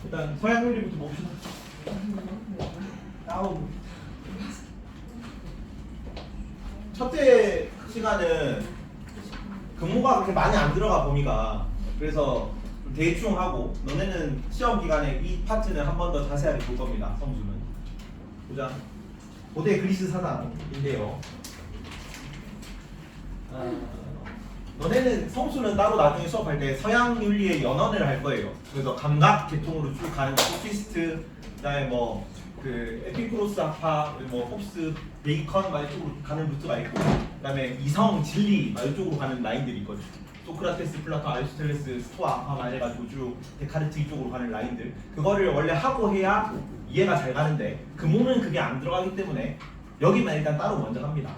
일단 서양 요리부터 봅시다. 첫째 시간은 근무가 그렇게 많이 안 들어가 범위가. 그래서 좀 대충 하고 너네는 시험 기간에 이 파트는 한 번 더 자세하게 볼 겁니다. 성수는. 보자. 고대 그리스 사상인데요. 너네는 성수는 따로 나중에 수업할 때 서양 윤리의 연원을 할 거예요. 그래서 감각 계통으로 쭉 가는 소피스트, 그다음에 뭐 그 에피쿠로스 학파, 뭐 홉스, 베이컨 막 이쪽으로 가는 루트가 있고, 그다음에 이성, 진리 막 이쪽으로 가는 라인들이 있거든. 소크라테스, 플라톤, 아리스토텔레스, 스토아 학파 막 해가지고 쭉 데카르트 이쪽으로 가는 라인들. 그거를 원래 하고 해야 이해가 잘 가는데 금호는 그게 안 들어가기 때문에 여기만 일단 따로 먼저 합니다.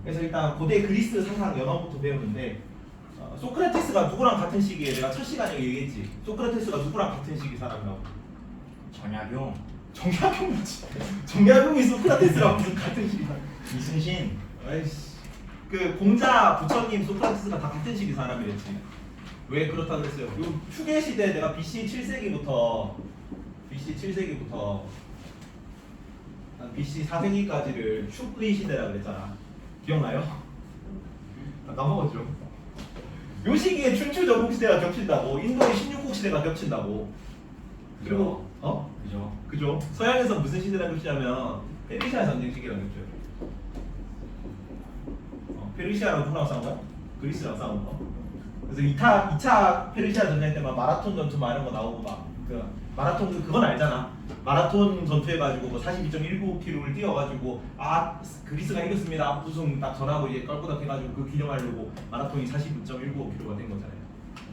그래서 일단 고대 그리스 사상 연원부터 배우는데 소크라테스가 누구랑 같은 시기에 내가 첫 시간에 얘기했지. 소크라테스가 누구랑 같은 시기 사람이라고? 정약용. 정약용 맞지? 정약용이 소크라테스랑 무슨 같은 시기 사람? 이순신. 아이씨. 그 공자 부처님 소크라테스가 다 같은 시기 사람이랬지. 왜 그렇다 그랬어요? 요 휴게 시대 내가 BC 7세기부터 BC 4세기까지를 슈프리 시대라고 그랬잖아. 기억나요? 까먹었죠. 요 시기에 춘추 전국 시대가 겹친다고. 인도의 16국 시대가 겹친다고. 그리고 그죠? 서양에서 무슨 시대랑 겹치냐면 페르시아 전쟁 시기랑 겹쳐요. 페르시아랑 누구랑 싸운 거야? 그리스랑 싸운 거. 그래서 2차 페르시아 전쟁 때만 마라톤 전투 막 이런 거 나오고 막 그 마라톤 그건 알잖아. 마라톤 전투해가지고 뭐 42.19km를 뛰어가지고 그리스가 이겼습니다. 우승 딱 전하고 이제 껄끄덕 해가지고 그 기념하려고 마라톤이 49.195km가 된 거잖아요.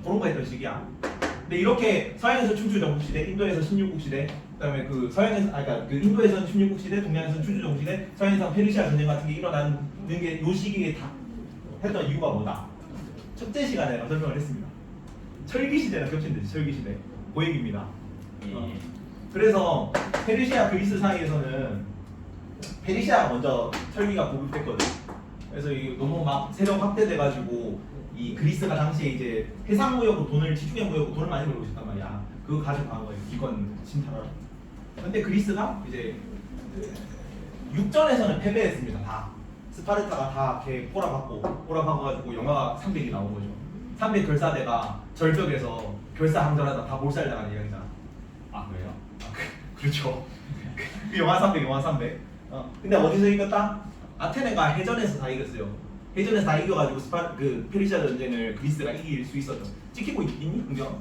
그런 거 했던 시기야. 근데 이렇게 서양에서 춘추 전국 시대, 인도에서 16국 시대, 그다음에 그 서양에서 그러니까 그 인도에서는 16국 시대, 동양에서는 춘추 전국 시대, 서양에서 페르시아 전쟁 같은 게 일어나는 게 요 시기에 다 했던 이유가 뭐다? 첫째 시간에 설명을 했습니다. 철기 시대랑 겹친대지. 철기 시대. 그 얘기입니다. 그래서 페르시아 그리스 사이에서는 페르시아가 먼저 철기가 보급됐거든. 그래서 이 너무 막 세력 확대돼가지고 이 그리스가 당시에 이제 해상 무역으로 돈을 지중해 무역으로 돈을 많이 벌고 있었단 말이야. 그거 가지고 간 거예요. 기권 침탈하러. 근데 그리스가 이제 육전에서는 패배했습니다. 다 스파르타가 다 이렇게 꼬라박아가지고 영화가 300이 나온 거죠. 300 결사대가 절벽에서 결사항전하다 다 몰살당한 이야기잖아. 아 그래요? 그렇죠. 그 영화 300. 근데 어디서 이겼다? 아테네가 해전에서 다 이겼어요. 해전에서 다 이겨가지고 그 페르시아 전쟁을 그리스가 이길 수 있었죠. 찍히고 있니? 긍정?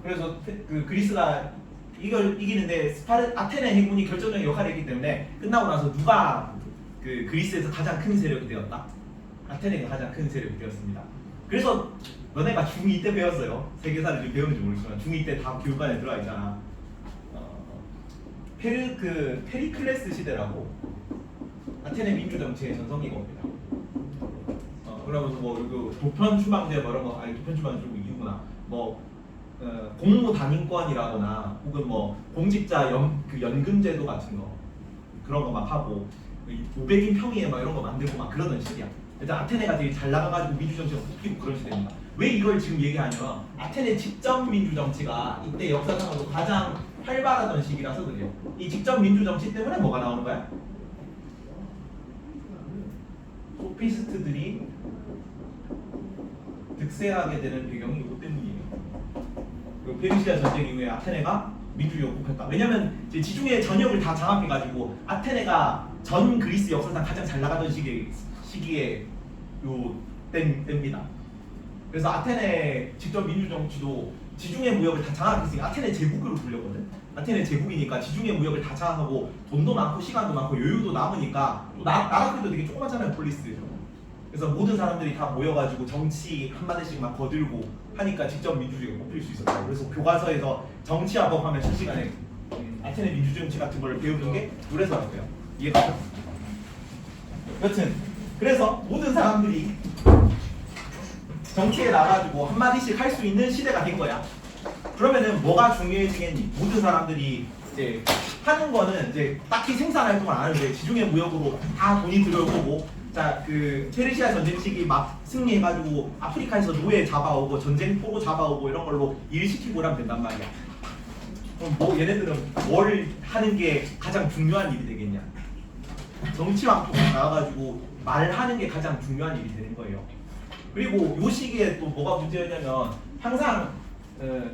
그래서 그 그리스가 이걸 이기는데 아테네 해군이 결정적인 역할을 했기 때문에 끝나고 나서 누가 그 그리스에서 가장 큰 세력이 되었다? 아테네가 가장 큰 세력이 되었습니다. 그래서 너네가 중2 때 배웠어요. 세계사를 좀 배우는지 모르지만 중2 때 다 교육관에 들어가 있잖아. 페리클레스 시대라고 아테네 민주 정치의 전성기가 옵니다. 그러면서 뭐 이거 도편 추방제 뭐 이런 거 도편 추방제 좀 이유구나. 뭐 공무 단인권이라거나 혹은 뭐 공직자 연금제도 같은 거 그런 거 막 하고 500인 평의회 막 이런 거 만들고 막 그러던 시기야. 일단 아테네가 되게 잘 나가가지고 민주 정치가 뽑히고 그런 시대입니다. 왜 이걸 지금 얘기하냐면 아테네 직접 민주 정치가 이때 역사상으로 가장 활발하던 시기라서 그래요. 이 직접 민주 정치 때문에 뭐가 나오는 거야? 소피스트들이 득세하게 되는 배경이 이것 때문이에요. 페르시아 전쟁 이후에 아테네가 민주주의를 복했다. 왜냐면 이제 지중해 전역을 다 장악해가지고 아테네가 전 그리스 역사상 가장 잘 나가던 시기에 때입니다. 그래서 아테네 직접 민주 정치도 지중해 무역을 다 장악했으니까 아테네 제국으로 불렸거든. 아테네 제국이니까 지중해 무역을 다 장악하고 돈도 많고 시간도 많고 여유도 남으니까 또 나라 크기도 되게 조그맣잖아요, 폴리스. 그래서 모든 사람들이 다 모여가지고 정치 한마디씩 막 거들고 하니까 직접 민주주의가 뽑힐 수 있었다. 그래서 교과서에서 정치화법 하면 첫 시간에 아테네 민주정치 같은 걸 배우는 게 그래서 할 거예요. 이해가? 여튼 그래서 모든 사람들이 정치에 나가지고 한마디씩 할 수 있는 시대가 된 거야. 그러면은 뭐가 중요해지겠니? 모든 사람들이 이제 하는 거는 이제 딱히 생산 활동을 안 하는데 지중해 무역으로 다 돈이 들어오고 자, 그 페르시아 전쟁 시기 막 승리해가지고 아프리카에서 노예 잡아오고 전쟁 포로 잡아오고 이런 걸로 일 시키고 하면 된단 말이야. 그럼 뭐 얘네들은 뭘 하는 게 가장 중요한 일이 되겠냐? 정치왕통 나와가지고 말하는 게 가장 중요한 일이 되는 거예요. 그리고 요 시기에 또 뭐가 문제였냐면 항상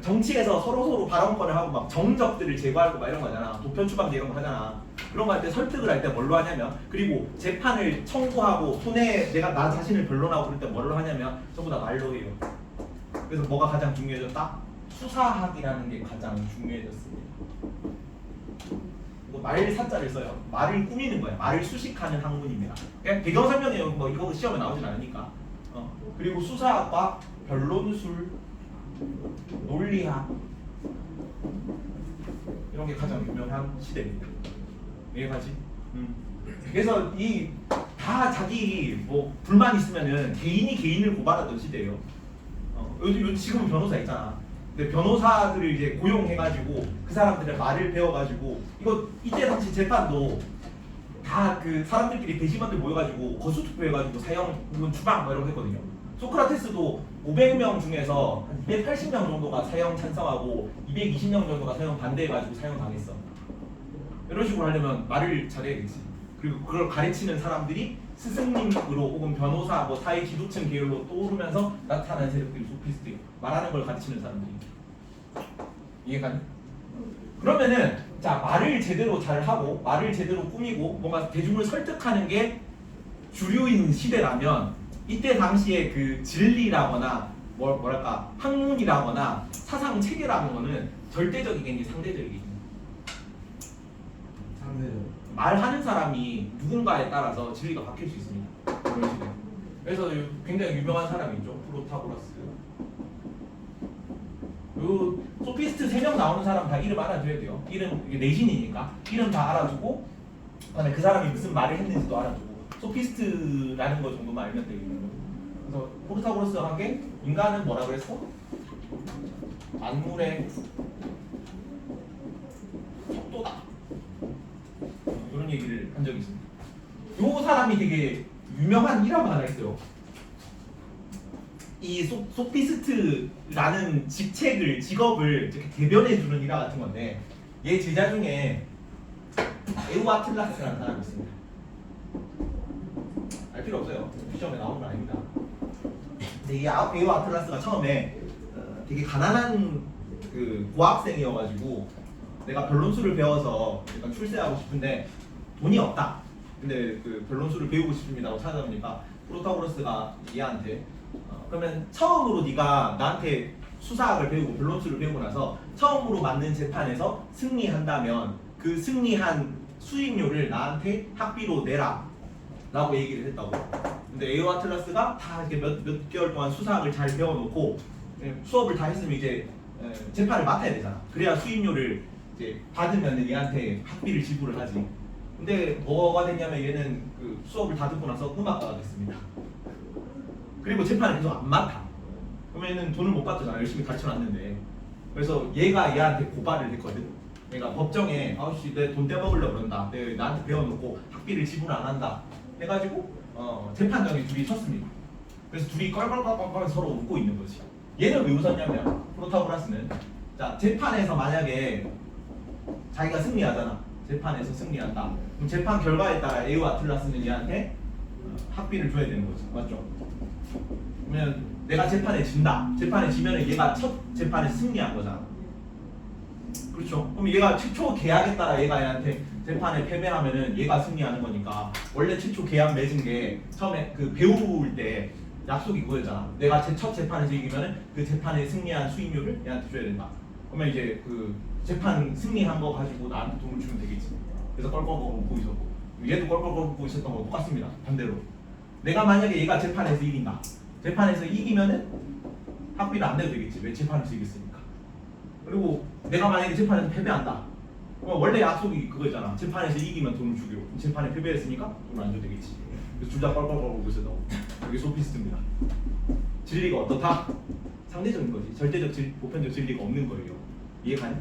정치에서 서로 발언권을 하고 막 정적들을 제거하고 막 이런 거잖아. 도편 추방제 이런 거 하잖아. 그런 거 할 때 설득을 할 때 뭘로 하냐면, 그리고 재판을 청구하고 손해 내가 나 자신을 변론하고 그럴 때 뭘로 하냐면 전부 다 말로 해요. 그래서 뭐가 가장 중요해졌다? 수사학이라는 게 가장 중요해졌습니다. 말 사자를 써요. 말을 꾸미는 거야. 말을 수식하는 학문입니다. 그냥 배경 설명이에요. 뭐 이거 시험에 나오진 않으니까. 그리고 수사학과 변론술, 논리학 이런 게 가장 유명한 시대입니다. 이해가지? 그래서 이 다 자기 뭐 불만 있으면은 개인이 개인을 고발하던 시대예요. 요즘 지금은 변호사 있잖아. 근데 변호사들을 이제 고용해가지고 그 사람들의 말을 배워가지고 이때 당시 재판도 다 그 사람들끼리 배심원들 모여가지고 거수투표해가지고 사형 혹은 추방 뭐 이런 거 했거든요. 소크라테스도 500명 중에서 한 280명 정도가 사형 찬성하고 220명 정도가 사형 반대해가지고 사형 당했어. 이런 식으로 하려면 말을 잘해야겠지. 그리고 그걸 가르치는 사람들이 스승님으로 혹은 변호사, 뭐 사회 지도층 계열로 떠오르면서 나타나는 세력들이 소피스트예요. 말하는 걸 가르치는 사람들이. 이해가니? 그러면은 자, 말을 제대로 잘 하고 말을 제대로 꾸미고 뭔가 대중을 설득하는 게 주류인 시대라면 이때 당시에 그 진리라거나 뭐랄까 학문이라거나 사상 체계라는 거는 절대적이겠니 상대적이겠니? 상대적. 말하는 사람이 누군가에 따라서 진리가 바뀔 수 있습니다. 그런 시대. 그래서 굉장히 유명한 사람이 있죠. 프로타고라스. 요 소피스트 3명 나오는 사람 다 이름 알아줘야 돼요. 이름 이게 내신이니까 이름 다 알아주고 그다음에 그 사람이 무슨 말을 했는지도 알아주고 소피스트라는 거 정도만 알면 되겠는 거예요. 그래서 프로타고라스가 한 게 인간은 뭐라 그랬어? 만물의 속도다. 이런 얘기를 한 적이 있습니다. 요 사람이 되게 유명한 일화가 하나 있어요. 이 소피스트라는 직업을 이렇게 대변해주는 일화 같은 건데 얘 제자 중에 에우아틀라스라는 사람이 있습니다. 알 필요 없어요. 시험에 나오는 건 아닙니다. 근데 이 에우아틀라스가 처음에 되게 가난한 그 고학생이어가지고 내가 변론술을 배워서 약간 출세하고 싶은데 돈이 없다. 근데 그 변론술을 배우고 싶습니다고 찾아오니까 프로타고라스가 얘한테 그러면 처음으로 네가 나한테 수사학을 배우고 변론술을 배우고 나서 처음으로 맞는 재판에서 승리한다면 그 승리한 수익료를 나한테 학비로 내라 라고 얘기를 했다고. 근데 에오아틀라스가 다 이렇게 몇 개월 동안 수사학을 잘 배워놓고 수업을 다 했으면 이제 재판을 맡아야 되잖아. 그래야 수익료를 이제 받으면 얘한테 학비를 지불을 하지. 근데 뭐가 됐냐면 얘는 그 수업을 다 듣고 나서 음악가가 됐습니다. 그리고 재판을 계속 안 맡아. 그러면은 돈을 못 받잖아. 열심히 가르쳐놨는데. 그래서 얘가 얘한테 고발을 했거든. 얘가 법정에 아우씨 내 돈 떼먹으려고 그런다. 내 나한테 배워놓고 학비를 지불 안 한다. 해가지고 재판정에 둘이 섰습니다. 그래서 둘이 껄껄껄껄 서로 웃고 있는 거지. 얘는 왜 웃었냐면 프로타고라스는 자 재판에서 만약에 자기가 승리하잖아. 재판에서 승리한다. 그럼 재판 결과에 따라 에우아틀라스는 얘한테 학비를 줘야 되는 거지. 맞죠? 그러면 내가 재판에 진다. 재판에 지면은 얘가 첫 재판에 승리한 거잖아. 그렇죠? 그럼 얘가 최초 계약에 따라 얘가 얘한테 재판에 패배하면은 얘가 승리하는 거니까 원래 최초 계약 맺은 게 처음에 그 배울 때 약속이 그거였잖아. 내가 제 첫 재판에서 이기면은 그 재판에 승리한 수익료를 얘한테 줘야 된다. 그러면 이제 그 재판 승리한 거 가지고 나한테 돈을 주면 되겠지. 그래서 껄껄껄 웃고 있었고 얘도 껄껄껄 웃고 있었던 거 똑같습니다. 반대로 내가 만약에 얘가 재판에서 이긴다. 재판에서 이기면은 학비를 안 내도 되겠지. 왜 재판에서 이겼으니까. 그리고 내가 만약에 재판에서 패배한다. 그럼 원래 약속이 그거잖아. 재판에서 이기면 돈을 주기로. 재판에 패배했으니까 돈을 안 줘도 되겠지. 그래서 둘 다 껄껄껄 웃고 있었다고. 이게 소피스트입니다. 진리가 어떻다? 상대적인 거지. 절대적 보편적 진리가 없는 거예요. 이해가니?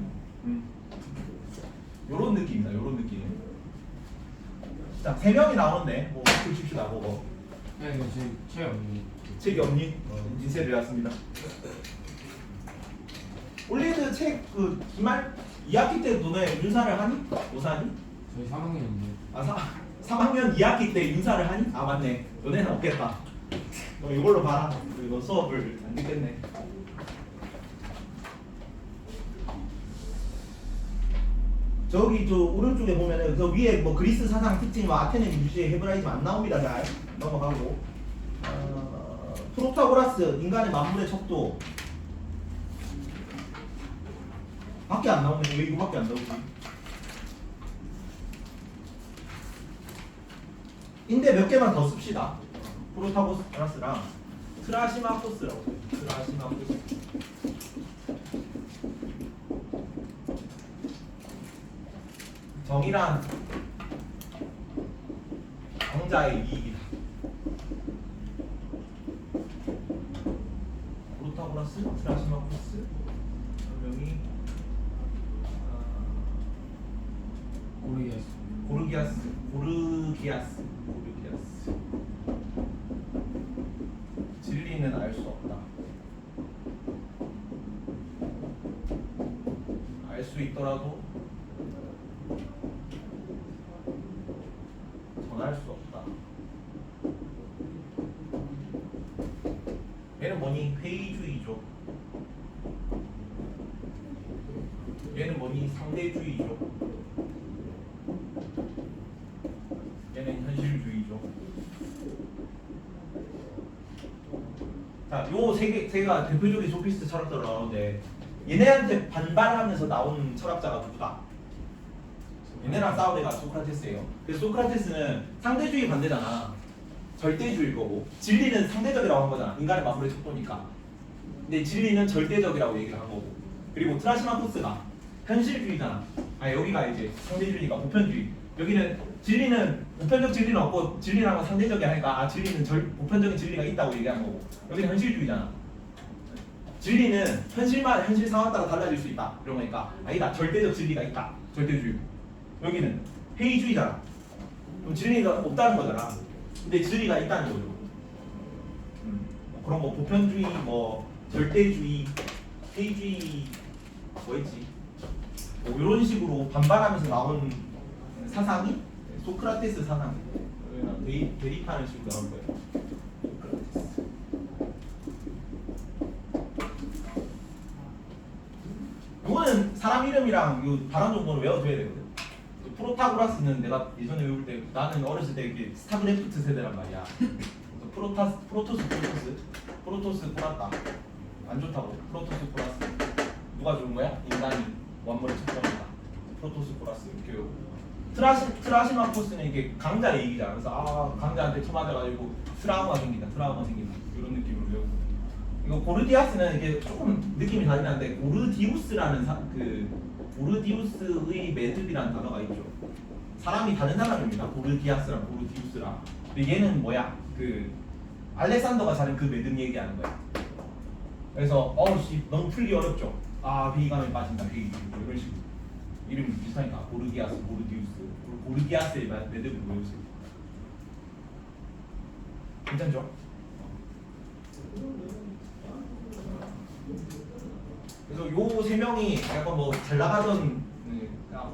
요런 느낌이다. 요런 느낌. 자, 3명이 나오는데 뭐 칩시다 그거. 야 이거 지금 체험 책이 없니? 인쇄를 해왔습니다. 올리드 책 그 기말 2학기 때 너네 윤사를 하니? 오사니? 저희 3학년인데 아 3학년 2학기 때 윤사를 하니? 아 맞네. 너네는 없겠다. 너 이걸로 봐라. 너 수업을 안 듣겠네. 저기 저 오른쪽에 보면은 저 위에 뭐 그리스 사상 특징, 뭐 아테네 유지의 헤브라이즘 안 나옵니다. 잘 넘어가고. 프로타고라스 인간의 만물의 척도 밖에 안 나오네. 왜 이거밖에 안 나오지? 인데 몇 개만 더 씁시다. 프로타고라스랑 트라시마코스라고 써요. 트라시마코스. 정의란 강자의 이익이다. 프로타고라스, 트라시마코스, 설명이 모르겠어. 고르기아스. 진리는 알 수 없다. 알 수 있더라도 전할 수 없다. 얘는 뭐니? 회의주의죠. 얘는 뭐니? 상대주의죠. 얘는 현실주의죠. 자, 요 세 개가 대표적인 소피스트 철학자로 나오는데 얘네한테 반발하면서 나온 철학자가 누구다? 얘네랑 싸운 애가 소크라테스예요. 그래서 소크라테스는 상대주의 반대잖아. 절대주의일 거고 진리는 상대적이라고 한 거잖아. 인간의 만물의 척도니까. 근데 진리는 절대적이라고 얘기를 한 거고. 그리고 트라시마코스가 현실주의잖아. 아 여기가 이제 상대주의니까 보편주의. 여기는 진리는 보편적 진리는 없고 진리라는 건 상대적이 하니까 아 진리는 보편적인 진리가 있다고 얘기하는 거고. 여기는 현실주의잖아. 진리는 현실 상황 따라 달라질 수 있다. 이런 거니까 아니다. 절대적 진리가 있다. 절대주의. 여기는 회의주의잖아. 그럼 진리가 없다는 거잖아. 근데 진리가 있다는 거죠. 그런 거 보편주의, 뭐 절대주의, 회의주의 뭐였지? 뭐 이런 식으로 반발하면서 나온 사상이 소크라테스 사상. 대립하는 식으로 나올 거예요. 소크라테스. 이거는 사람 이름이랑 요 발음 정도는 외워둬야 되거든. 프로타고라스는 내가 예전에 외울 때 나는 어렸을 때 이렇게 스타크래프트 세대란 말이야. 프로토스 보랐다. 안 좋다고. 프로토스 보라스. 누가 좋은 거야? 인간이 완물의 척도입니다. 프로토스 보라스 이렇게 외우고. 트라시마코스는 이게 강자의 얘기잖아. 그래서 아 강자한테 쳐맞아가지고 트라우마 생긴다. 이런 느낌으로 외우고. 이거 고르디아스는 이게 조금 느낌이 다르긴 한데 고르디우스라는 고르디우스의 매듭이라는 단어가 있죠. 사람이 다른 사람입니다. 고르디아스랑 고르디우스랑. 근데 얘는 뭐야? 그 알렉산더가 사는 그 매듭 얘기하는 거야. 그래서 어우씨 너무 풀기 어렵죠. 아 비감에 빠진다. 뭐 이런 식으로 이름이 비슷하니까 고르디아스, 고르디우스, 고르디아스의 매듭을 외우세요. 괜찮죠? 그래서 요 세 명이 약간 뭐 잘 나가던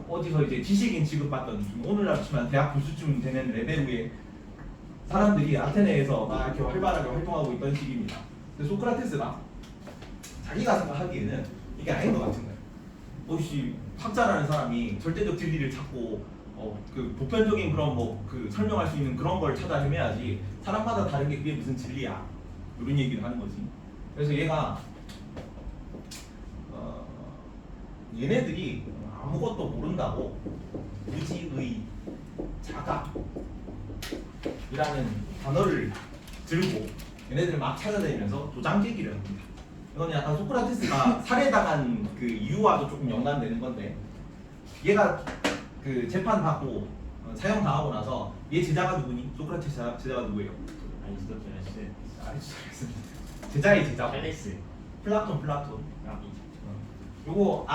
어디서 이제 지식인 취급받던 오늘날 치면 대학 교수쯤 되는 레벨의 사람들이 아테네에서 막 이렇게 활발하게 활동하고 있던 시기입니다. 근데 소크라테스가 자기가 생각하기에는 이게 아닌 것 같은 거예요. 혹시 학자라는 사람이 절대적 진리를 찾고 그 보편적인 그런 뭐 그 설명할 수 있는 그런 걸 찾아 헤매야지 사람마다 다른 게 그게 무슨 진리야 이런 얘기를 하는 거지. 그래서 얘가 얘네들이 아무것도 모른다고 무지의 자각이라는 단어를 들고 얘네들을 막 찾아다니면서 도장깨기를 합니다. 이건 약간 소크라테스가 살해당한 그 이유와도 조금 연관되는 건데 얘가 그 재판 받고 사형 당하고 나서 얘 제자가 누구니? 소크라테스 제자가 누구예요? 아리스토텔레스. 제자의 제자. 텔레스. 플라톤. 라비. 요거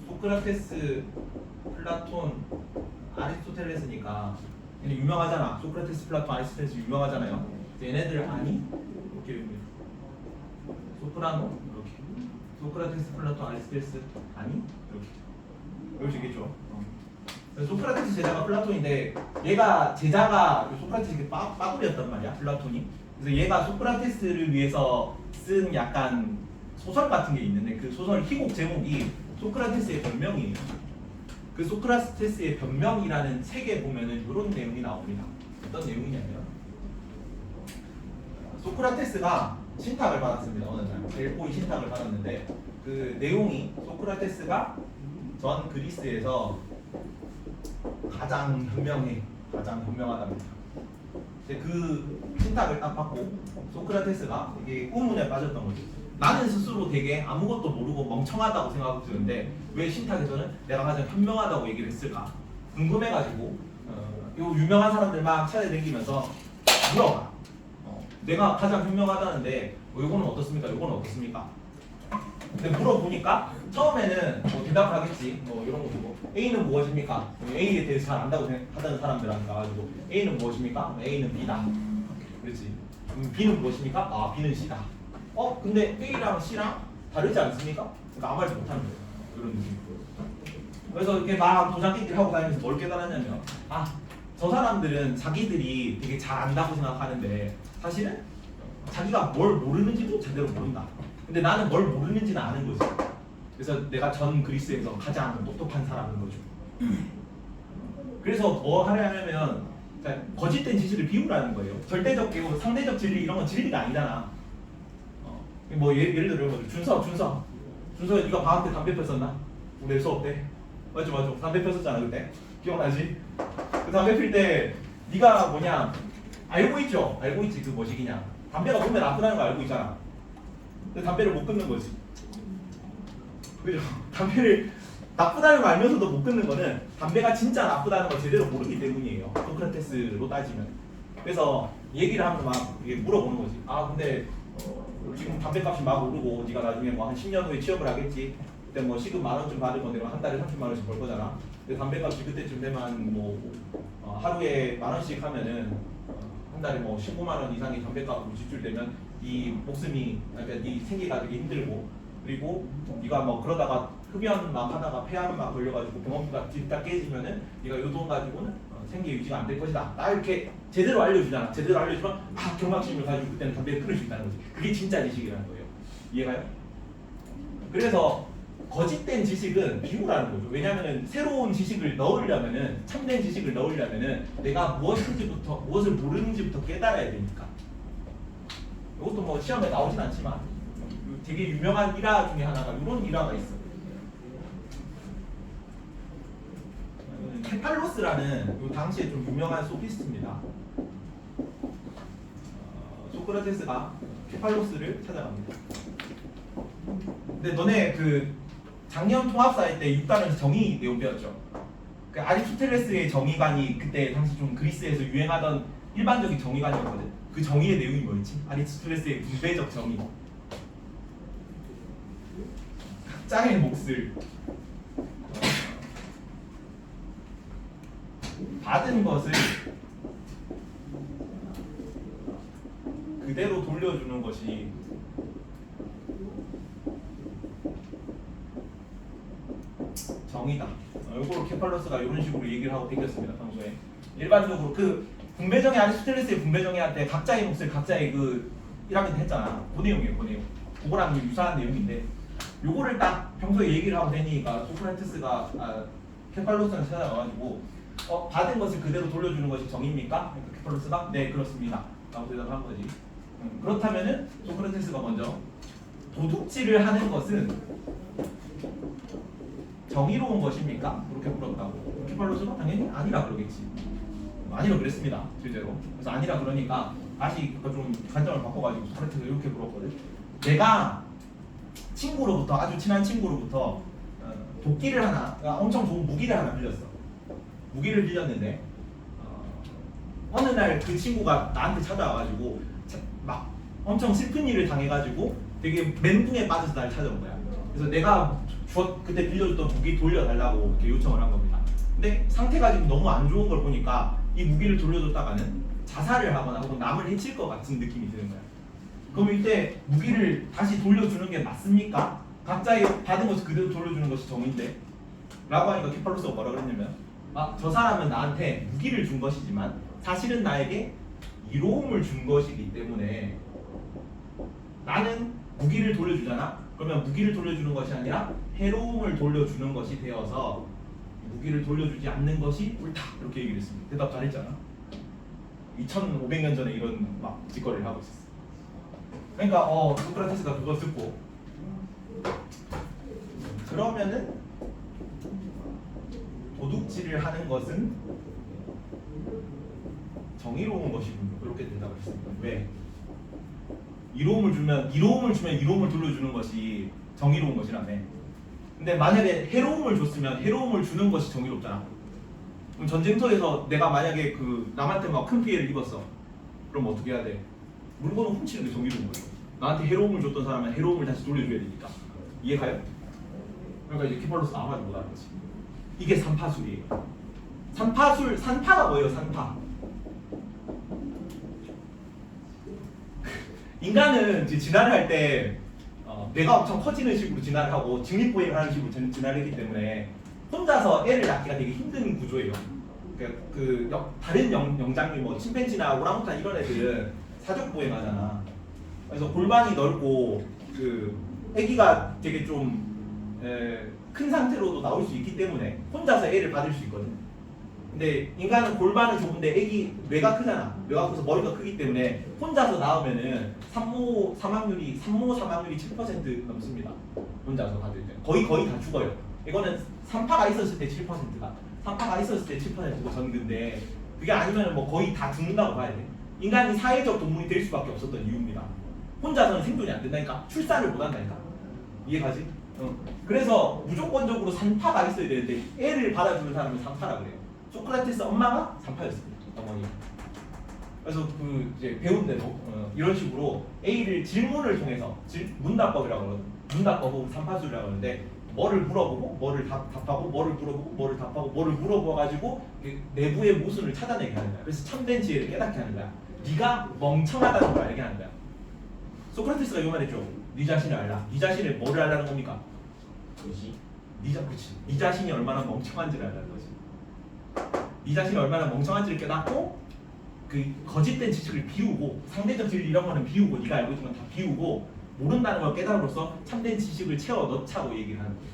소크라테스, 플라톤, 아리스토텔레스니까 얘네 유명하잖아. 소크라테스, 플라톤, 아리스토텔레스 유명하잖아요. 얘네들 아니? 이렇게 됩니다. 소프라노 이렇게. 소크라테스, 플라톤, 아리스토텔레스 아니? 이렇게. 외울 수 있겠죠? 소크라테스 제자가 플라톤인데 얘가 제자가 소크라테스 빠돌이었단 말이야. 플라톤이. 그래서 얘가 소크라테스를 위해서 쓴 약간 소설 같은 게 있는데 그 소설 희곡 제목이 소크라테스의 변명이에요. 그 소크라테스의 변명이라는 책에 보면은 이런 내용이 나옵니다. 어떤 내용이냐면 소크라테스가 신탁을 받았습니다. 어느 날 델포이 신탁을 받았는데 그 내용이 소크라테스가 전 그리스에서 가장 현명하답니다. 근데 그 신탁을 딱 받고 소크라테스가 이게 우문에 빠졌던 거죠. 나는 스스로 되게 아무것도 모르고 멍청하다고 생각하고 있었는데 왜 신탁에서는 내가 가장 현명하다고 얘기를 했을까 궁금해가지고 요 유명한 사람들 막 찾아다니면서 물어봐. 내가 가장 현명하다는데 요거는 어떻습니까? 요거는 어떻습니까? 근데 물어보니까 처음에는 뭐 대답을 하겠지. 뭐 이런 거 보고 A는 무엇입니까? A에 대해서 잘 안다고 생각하는 사람들한테 가가지고 A는 무엇입니까? A는 B다. 그렇지. B는 무엇입니까? 아 B는 C다. 근데 A랑 C랑 다르지 않습니까? 그러니까 아무 말도 못하는 거예요. 이런 느낌. 그래서 이렇게 막 도장깨기를 하고 다니면서 뭘 깨달았냐면 저 사람들은 자기들이 되게 잘 안다고 생각하는데 사실은 자기가 뭘 모르는지도 제대로 모른다. 근데 나는 뭘 모르는지는 아는 거지. 그래서 내가 전 그리스에서 가장 똑똑한 사람인 거죠. 그래서 뭐 하려면 거짓된 지식을 비우라는 거예요. 절대적 개고 상대적 진리 이런 건 진리가 아니잖아. 뭐 예를 들어 준서 네가 방학 때 담배 폈었나? 우리 수업 때 맞죠 담배 폈었잖아 그때 기억나지? 그 담배 필 때 네가 뭐냐 알고 있지 그 뭐시기냐 담배가 몸에 나쁘다는 거 알고 있잖아. 근데 담배를 못 끊는 거지. 그죠? 담배를 나쁘다는 거 알면서도 못 끊는 거는 담배가 진짜 나쁘다는 걸 제대로 모르기 때문이에요. 소크라테스로 따지면. 그래서 얘기를 하면 막 이게 물어보는 거지. 근데 지금 담배값이 막 오르고 네가 나중에 뭐 한 10년 후에 취업을 하겠지. 그때 뭐 시급 10,000원쯤 받을 건데 한 달에 30만 원씩 벌 거잖아. 근데 담배값이 그때쯤 되면 뭐 하루에 10,000원씩 하면은 한 달에 뭐 15만 원 이상의 담배값으로 지출되면 네 목숨이 그러니까 네 생계가 되게 힘들고 그리고 네가 뭐 그러다가 흡연 막 하다가 폐암 막 걸려가지고 병원비가 뒷다 깨지면은 네가 요 돈 가지고는 생계 유지가 안 될 것이다. 나 이렇게 제대로 알려주잖아. 제대로 알려주면 경각심을 가지고 그때는 담배를 끊을 수 있다는 거지. 그게 진짜 지식이라는 거예요. 이해가요? 그래서 거짓된 지식은 비우라는 거죠. 왜냐하면은 새로운 지식을 넣으려면은 참된 지식을 넣으려면은 내가 무엇을 모르는지부터 깨달아야 되니까. 이것도 뭐 시험에 나오진 않지만 되게 유명한 일화 중에 하나가 이런 일화가 있어. 케팔로스라는 이 당시에 좀 유명한 소피스트입니다. 소크라테스가 케팔로스를 찾아갑니다. 근데 너네 그 작년 통합사회 때 육단에서 정의 내용 배웠죠? 그 아리스토텔레스의 정의관이 그때 당시 좀 그리스에서 유행하던 일반적인 정의관이었거든. 그 정의의 내용이 뭐였지? 아리스토텔레스의 분배적 정의. 각자의 몫을 받은 것을 그대로 돌려주는 것이 정의다. 이걸 케팔로스가 이런 식으로 얘기를 하고 다녔습니다. 평소에 일반적으로 그 분배정의 아리스토텔레스의 분배정의한테 각자의 몫을 각자의 그 1학년 때 했잖아. 그 내용이에요. 그 내용. 그거랑 유사한 내용인데 요거를 딱 평소에 얘기를 하고 다니니까 소크라테스가 케팔로스를 찾아가가지고 받은 것을 그대로 돌려주는 것이 정의입니까? 그러니까 케팔로스가 네 그렇습니다. 라고 대답을 한 거지. 그렇다면은 소크라테스가 먼저 도둑질을 하는 것은 정의로운 것입니까? 그렇게 물었다고. 케팔로스가 당연히 아니라 그러겠지. 아니라 그랬습니다. 실제로. 그래서 아니라 그러니까 다시 좀 관점을 바꿔가지고 소크라테스가 이렇게 물었거든. 내가 친구로부터 아주 친한 친구로부터 도끼를 하나, 엄청 좋은 무기를 하나 빌렸어. 무기를 빌렸는데 어느 날 그 친구가 나한테 찾아와가지고 막 엄청 슬픈 일을 당해가지고 되게 멘붕에 빠져서 날 찾아온 거야. 그래서 내가 그때 빌려줬던 무기 돌려달라고 이렇게 요청을 한 겁니다. 근데 상태가 지금 너무 안 좋은 걸 보니까 이 무기를 돌려줬다가는 자살을 하거나 혹은 남을 해칠 것 같은 느낌이 드는 거야. 그럼 이때 무기를 다시 돌려주는 게 맞습니까? 각자의 받은 것을 그대로 돌려주는 것이 정의인데 라고 하니까 케팔로스가 뭐라 그랬냐면 저 사람은 나한테 무기를 준 것이지만 사실은 나에게 이로움을 준 것이기 때문에 나는 무기를 돌려주잖아? 그러면 무기를 돌려주는 것이 아니라 해로움을 돌려주는 것이 되어서 무기를 돌려주지 않는 것이 옳다 이렇게 얘기를 했습니다. 대답 잘했잖아. 2500년 전에 이런 막 짓거리를 하고 있었어. 그러니까 소크라테스가 그거 듣고 그러면은 도둑질을 하는 것은 정의로운 것이군요. 그렇게 대답을 했습니다. 왜? 이로움을 주면 이로움을 돌려주는 것이 정의로운 것이라며. 근데 만약에 해로움을 줬으면 해로움을 주는 것이 정의롭잖아. 그럼 전쟁터에서 내가 만약에 그 남한테 막 큰 피해를 입었어. 그럼 어떻게 해야 돼? 물건을 훔치는 게 정의로운 거예요. 나한테 해로움을 줬던 사람은 해로움을 다시 돌려줘야 되니까. 이해가요? 그러니까 이제 케팔로스 아무 말 못하는 거지. 이게 산파술이에요. 산파가 뭐예요? 산파. 인간은 이제 진화를 할 때 뇌가 엄청 커지는 식으로 진화를 하고 직립보행을 하는 식으로 진화를 했기 때문에 혼자서 애를 낳기가 되게 힘든 구조예요. 다른 영장류 뭐 침팬지나 오랑우탄 이런 애들은 사족보행하잖아. 그래서 골반이 넓고 그 아기가 되게 좀 큰 상태로도 나올 수 있기 때문에 혼자서 애를 받을 수 있거든. 근데 인간은 골반은 좁은데 애기 뇌가 크잖아. 뇌가 커서 머리가 크기 때문에 혼자서 낳으면은 산모 사망률이 7% 넘습니다. 혼자서 받을 때 거의 다 죽어요. 이거는 산파가 있었을 때 7%가 산파가 있었을 때 7%가 전근데 그게 아니면 뭐 거의 다 죽는다고 봐야 돼. 인간이 사회적 동물이 될 수밖에 없었던 이유입니다. 혼자서는 생존이 안 된다니까. 출산을 못 한다니까. 이해가지? 그래서 무조건적으로 산파가 있어야 되는데 애를 받아주는 사람은 산파라 그래요. 소크라테스 엄마가 산파였습니다. 어머니. 그래서 그 이제 배운 대로 이런 식으로 A를 질문을 통해서 문답법이라고 그러거든. 문답법은 산파술이라고 하는데 뭐를 물어보고 뭐를 답하고 뭐를 물어보고 뭐를 답하고 뭐를 물어봐가지고 내부의 모순을 찾아내게 하는 거야. 그래서 참된 지혜를 깨닫게 하는 거야. 네가 멍청하다는 걸 알게 하는 거야. 소크라테스가 이 말했죠. 네 자신을 알라. 네 자신을 뭐를 알라는 겁니까? 그지? 네 자신이 얼마나 멍청한지를 알라는 거지. 네 자신이 얼마나 멍청한지를 깨닫고 그 거짓된 지식을 비우고 상대적 진리 이런 거는 비우고 네가 알고 있는 건 다 비우고 모른다는 걸 깨달음으로써 참된 지식을 채워 넣자고 얘기를 하는 거예요.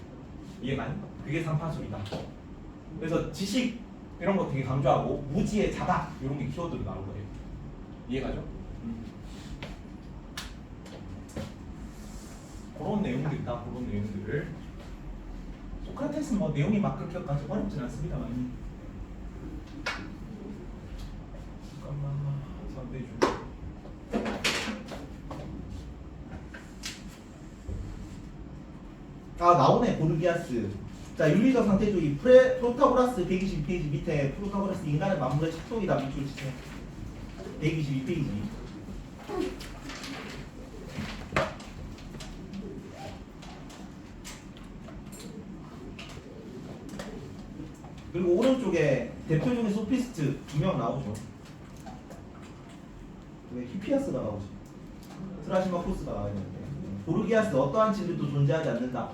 이해가? 그게 산파술이다. 그래서 지식 이런 거 되게 강조하고 무지의 자각 이런 게 키워드로 나올 거예요. 이해가죠? 그런 내용들이 있다. 그런 내용들을 소크라테스는 뭐 내용이 막 그렇게까지 어렵진 않습니다만. 잠깐만 상대 중. 나오네 고르기아스. 자 윤리적 상태주의 프로타고라스 122페이지 밑에 프로타고라스 인간의 만물의 척도이다 밑줄 치세요. 122페이지. 그리고 오른쪽에 대표적인 소피스트 2명 나오죠. 왜 히피아스가 나오지? 트라시마코스가 나와야 되는데. 고르기아스 어떠한 진리도 존재하지 않는다.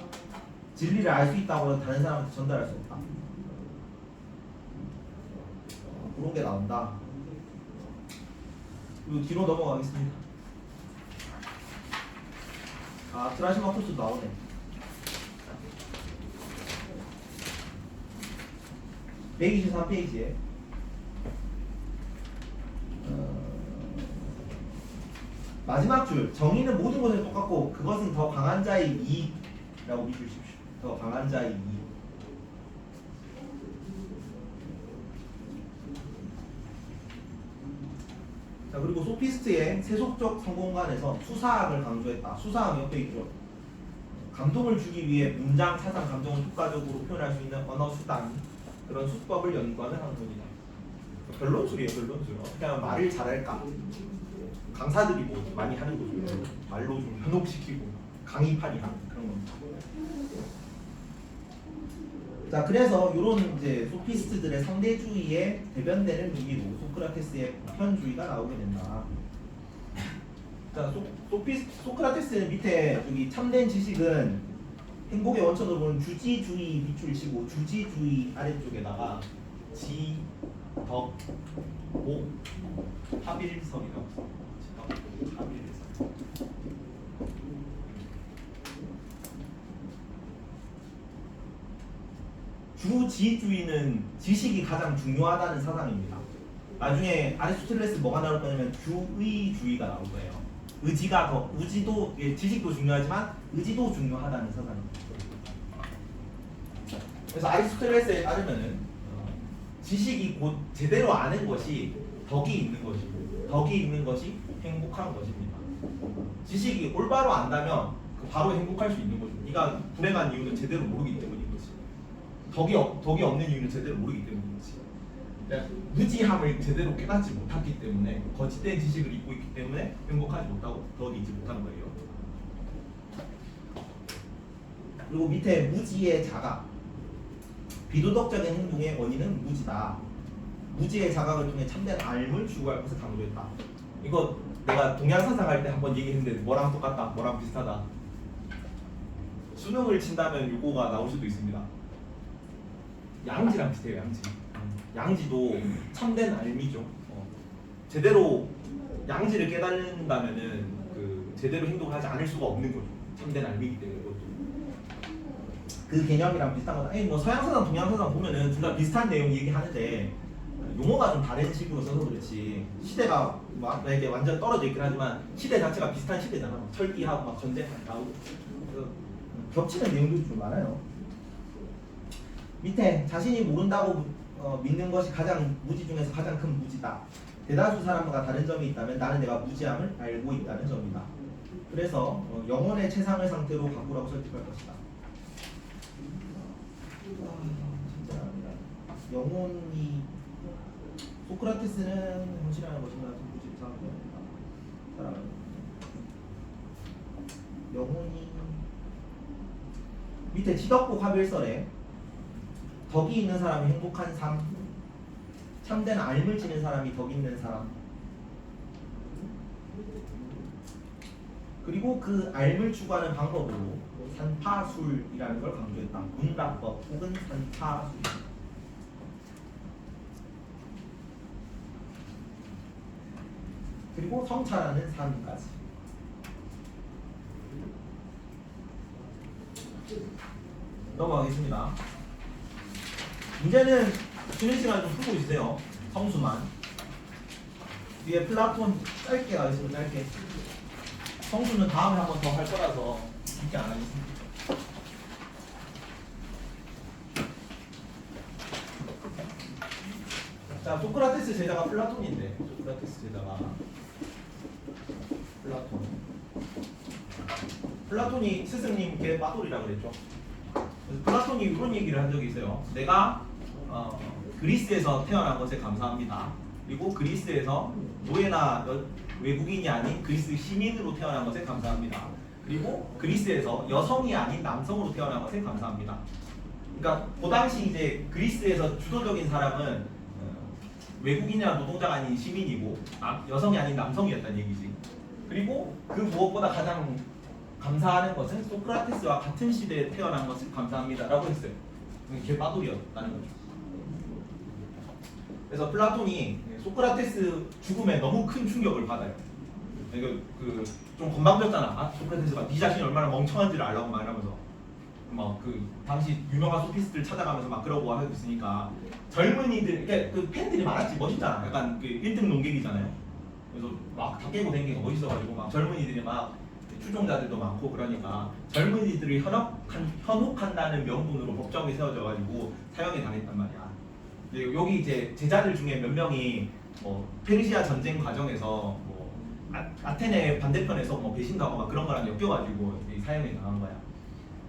진리를 알 수 있다고 다른 사람한테 전달할 수 없다. 그런 게 나온다. 그리고 뒤로 넘어가겠습니다. 트라시마코스 나오네. 네. 123페이지에 마지막 줄 정의는 모든 것에 똑같고 그것은 더 강한 자의 이익이라고 믿으십시오. 더 강한 자의 이익. 자 그리고 소피스트의 세속적 성공관에서 수사학을 강조했다. 수사학 옆에 있죠. 감동을 주기 위해 문장, 사상, 감정을 효과적으로 표현할 수 있는 언어 수단 그런 수법을 연구하는 학문이다. 변론술이에요. 변론술. 어떻게 하면 말을 잘할까? 강사들이 뭐 많이 하는 거죠. 말로 좀 현혹시키고 강의판이 하는 그런 겁니다. 자, 그래서 이런 이제 소피스트들의 상대주의에 대변되는 의미로 소크라테스의 보편주의가 나오게 된다. 자, 소크라테스는 밑에 여기 참된 지식은 행복의 원천으로 보는 주지주의 밑줄 치고 주지주의 아래쪽에다가 지, 덕, 목, 합일설이라고 써. 합일설. 주지주의는 지식이 가장 중요하다는 사상입니다. 나중에 아리스토텔레스 뭐가 나올 거냐면 주의주의가 나올 거예요. 의지가 더 의지도 지식도 중요하지만 의지도 중요하다는 사상입니다. 그래서 아리스토텔레스에 따르면은 지식이 곧 제대로 아는 것이 덕이 있는 것이고 덕이 있는 것이 행복한 것입니다. 지식이 올바로 안다면 바로 행복할 수 있는 거죠. 네가 불행한 이유는 제대로 모르기 때문인 거지. 덕이 없는 이유는 제대로 모르기 때문인 거지. 무지함을 제대로 깨닫지 못했기 때문에 거짓된 지식을 입고 있기 때문에 행복하지 못하고 덕이 있지 못하는 거예요. 그리고 밑에 무지의 자각, 비도덕적인 행동의 원인은 무지다. 무지의 자각을 통해 참된 알을 추구할 것을 강조했다. 이거 내가 동양사상 할 때 한번 얘기했는데 뭐랑 똑같다, 뭐랑 비슷하다. 수능을 친다면 요거가 나올 수도 있습니다. 양지랑 비슷해요. 양지도 참된 알미죠. 제대로 양지를 깨달는다면은 제대로 행동을 하지 않을 수가 없는 거죠. 참된 알미이기 때문에 그것도. 그 개념이랑 비슷한 거다. 뭐 서양사상, 동양사상 보면은 둘 다 비슷한 내용 얘기하는데 용어가 좀 다른 식으로 써서 그렇지. 시대가 막 이렇게 완전 떨어져 있긴 하지만 시대 자체가 비슷한 시대잖아. 철기하고 막 전쟁 나오고 겹치는 내용들이 좀 많아요. 밑에 자신이 모른다고 믿는 것이 가장 무지 중에서 가장 큰 무지다. 대다수 사람과 다른 점이 있다면 나는 내가 무지함을 알고 있다는 점이다. 그래서 영혼의 최상의 상태로 바꾸라고 설득할 것이다. 영혼이 소크라테스는 현실하는 것이나 무지 상태입니다. 영혼이 밑에 지덕복 합일설에 덕이 있는 사람이 행복한 삶, 참된 알을 지닌 사람이 덕 있는 사람, 그리고 그 알을 추구하는 방법으로 산파술이라는 걸 강조했다. 문답법 혹은 산파술. 그리고 성찰하는 삶까지. 넘어가겠습니다. 이제는 쉬는 시간 좀 풀고 있으세요. 성수만. 뒤에 플라톤 짧게 가겠습니다. 짧게. 성수는 다음에 한 번 더 할 거라서 깊게 안 하겠습니다. 자, 소크라테스 제자가 플라톤인데, 소크라테스 제자가 플라톤이 스승님께 빠돌이라고 그랬죠. 그래서 플라톤이 이런 얘기를 한 적이 있어요. 내가 그리스에서 태어난 것에 감사합니다. 그리고 그리스에서 노예나 외국인이 아닌 그리스 시민으로 태어난 것에 감사합니다. 그리고 그리스에서 여성이 아닌 남성으로 태어난 것에 감사합니다. 그러니까 그 당시 이제 그리스에서 주도적인 사람은 외국인이나 노동자가 아닌 시민이고 여성이 아닌 남성이었다는 얘기지. 그리고 그 무엇보다 가장 감사하는 것은 소크라테스와 같은 시대에 태어난 것을 감사합니다라고 했어요. 이게 빠돌이었다는 거죠. 그래서 플라톤이 소크라테스 죽음에 너무 큰 충격을 받아요. 이거 좀 건방졌잖아. 소크라테스가 네 자신이 얼마나 멍청한지를 알라고 말하면서 막 당시 유명한 소피스트를 찾아가면서 막 그러고 하고 있으니까 젊은이들, 그러니까 팬들이 많았지. 멋있잖아. 약간 1등 논객이잖아요. 그래서 막 다 깨고 댕기고 멋있어가지고 막 젊은이들이 막 추종자들도 많고 그러니까 젊은이들이 현혹한다는 명분으로 법정이 세워져가지고 사형이 당했단 말이야. 여기 이제 제자들 중에 몇 명이 페르시아 전쟁 과정에서 아테네 반대편에서 배신가고 막 그런 거랑 엮여가지고 사형이 당한 거야.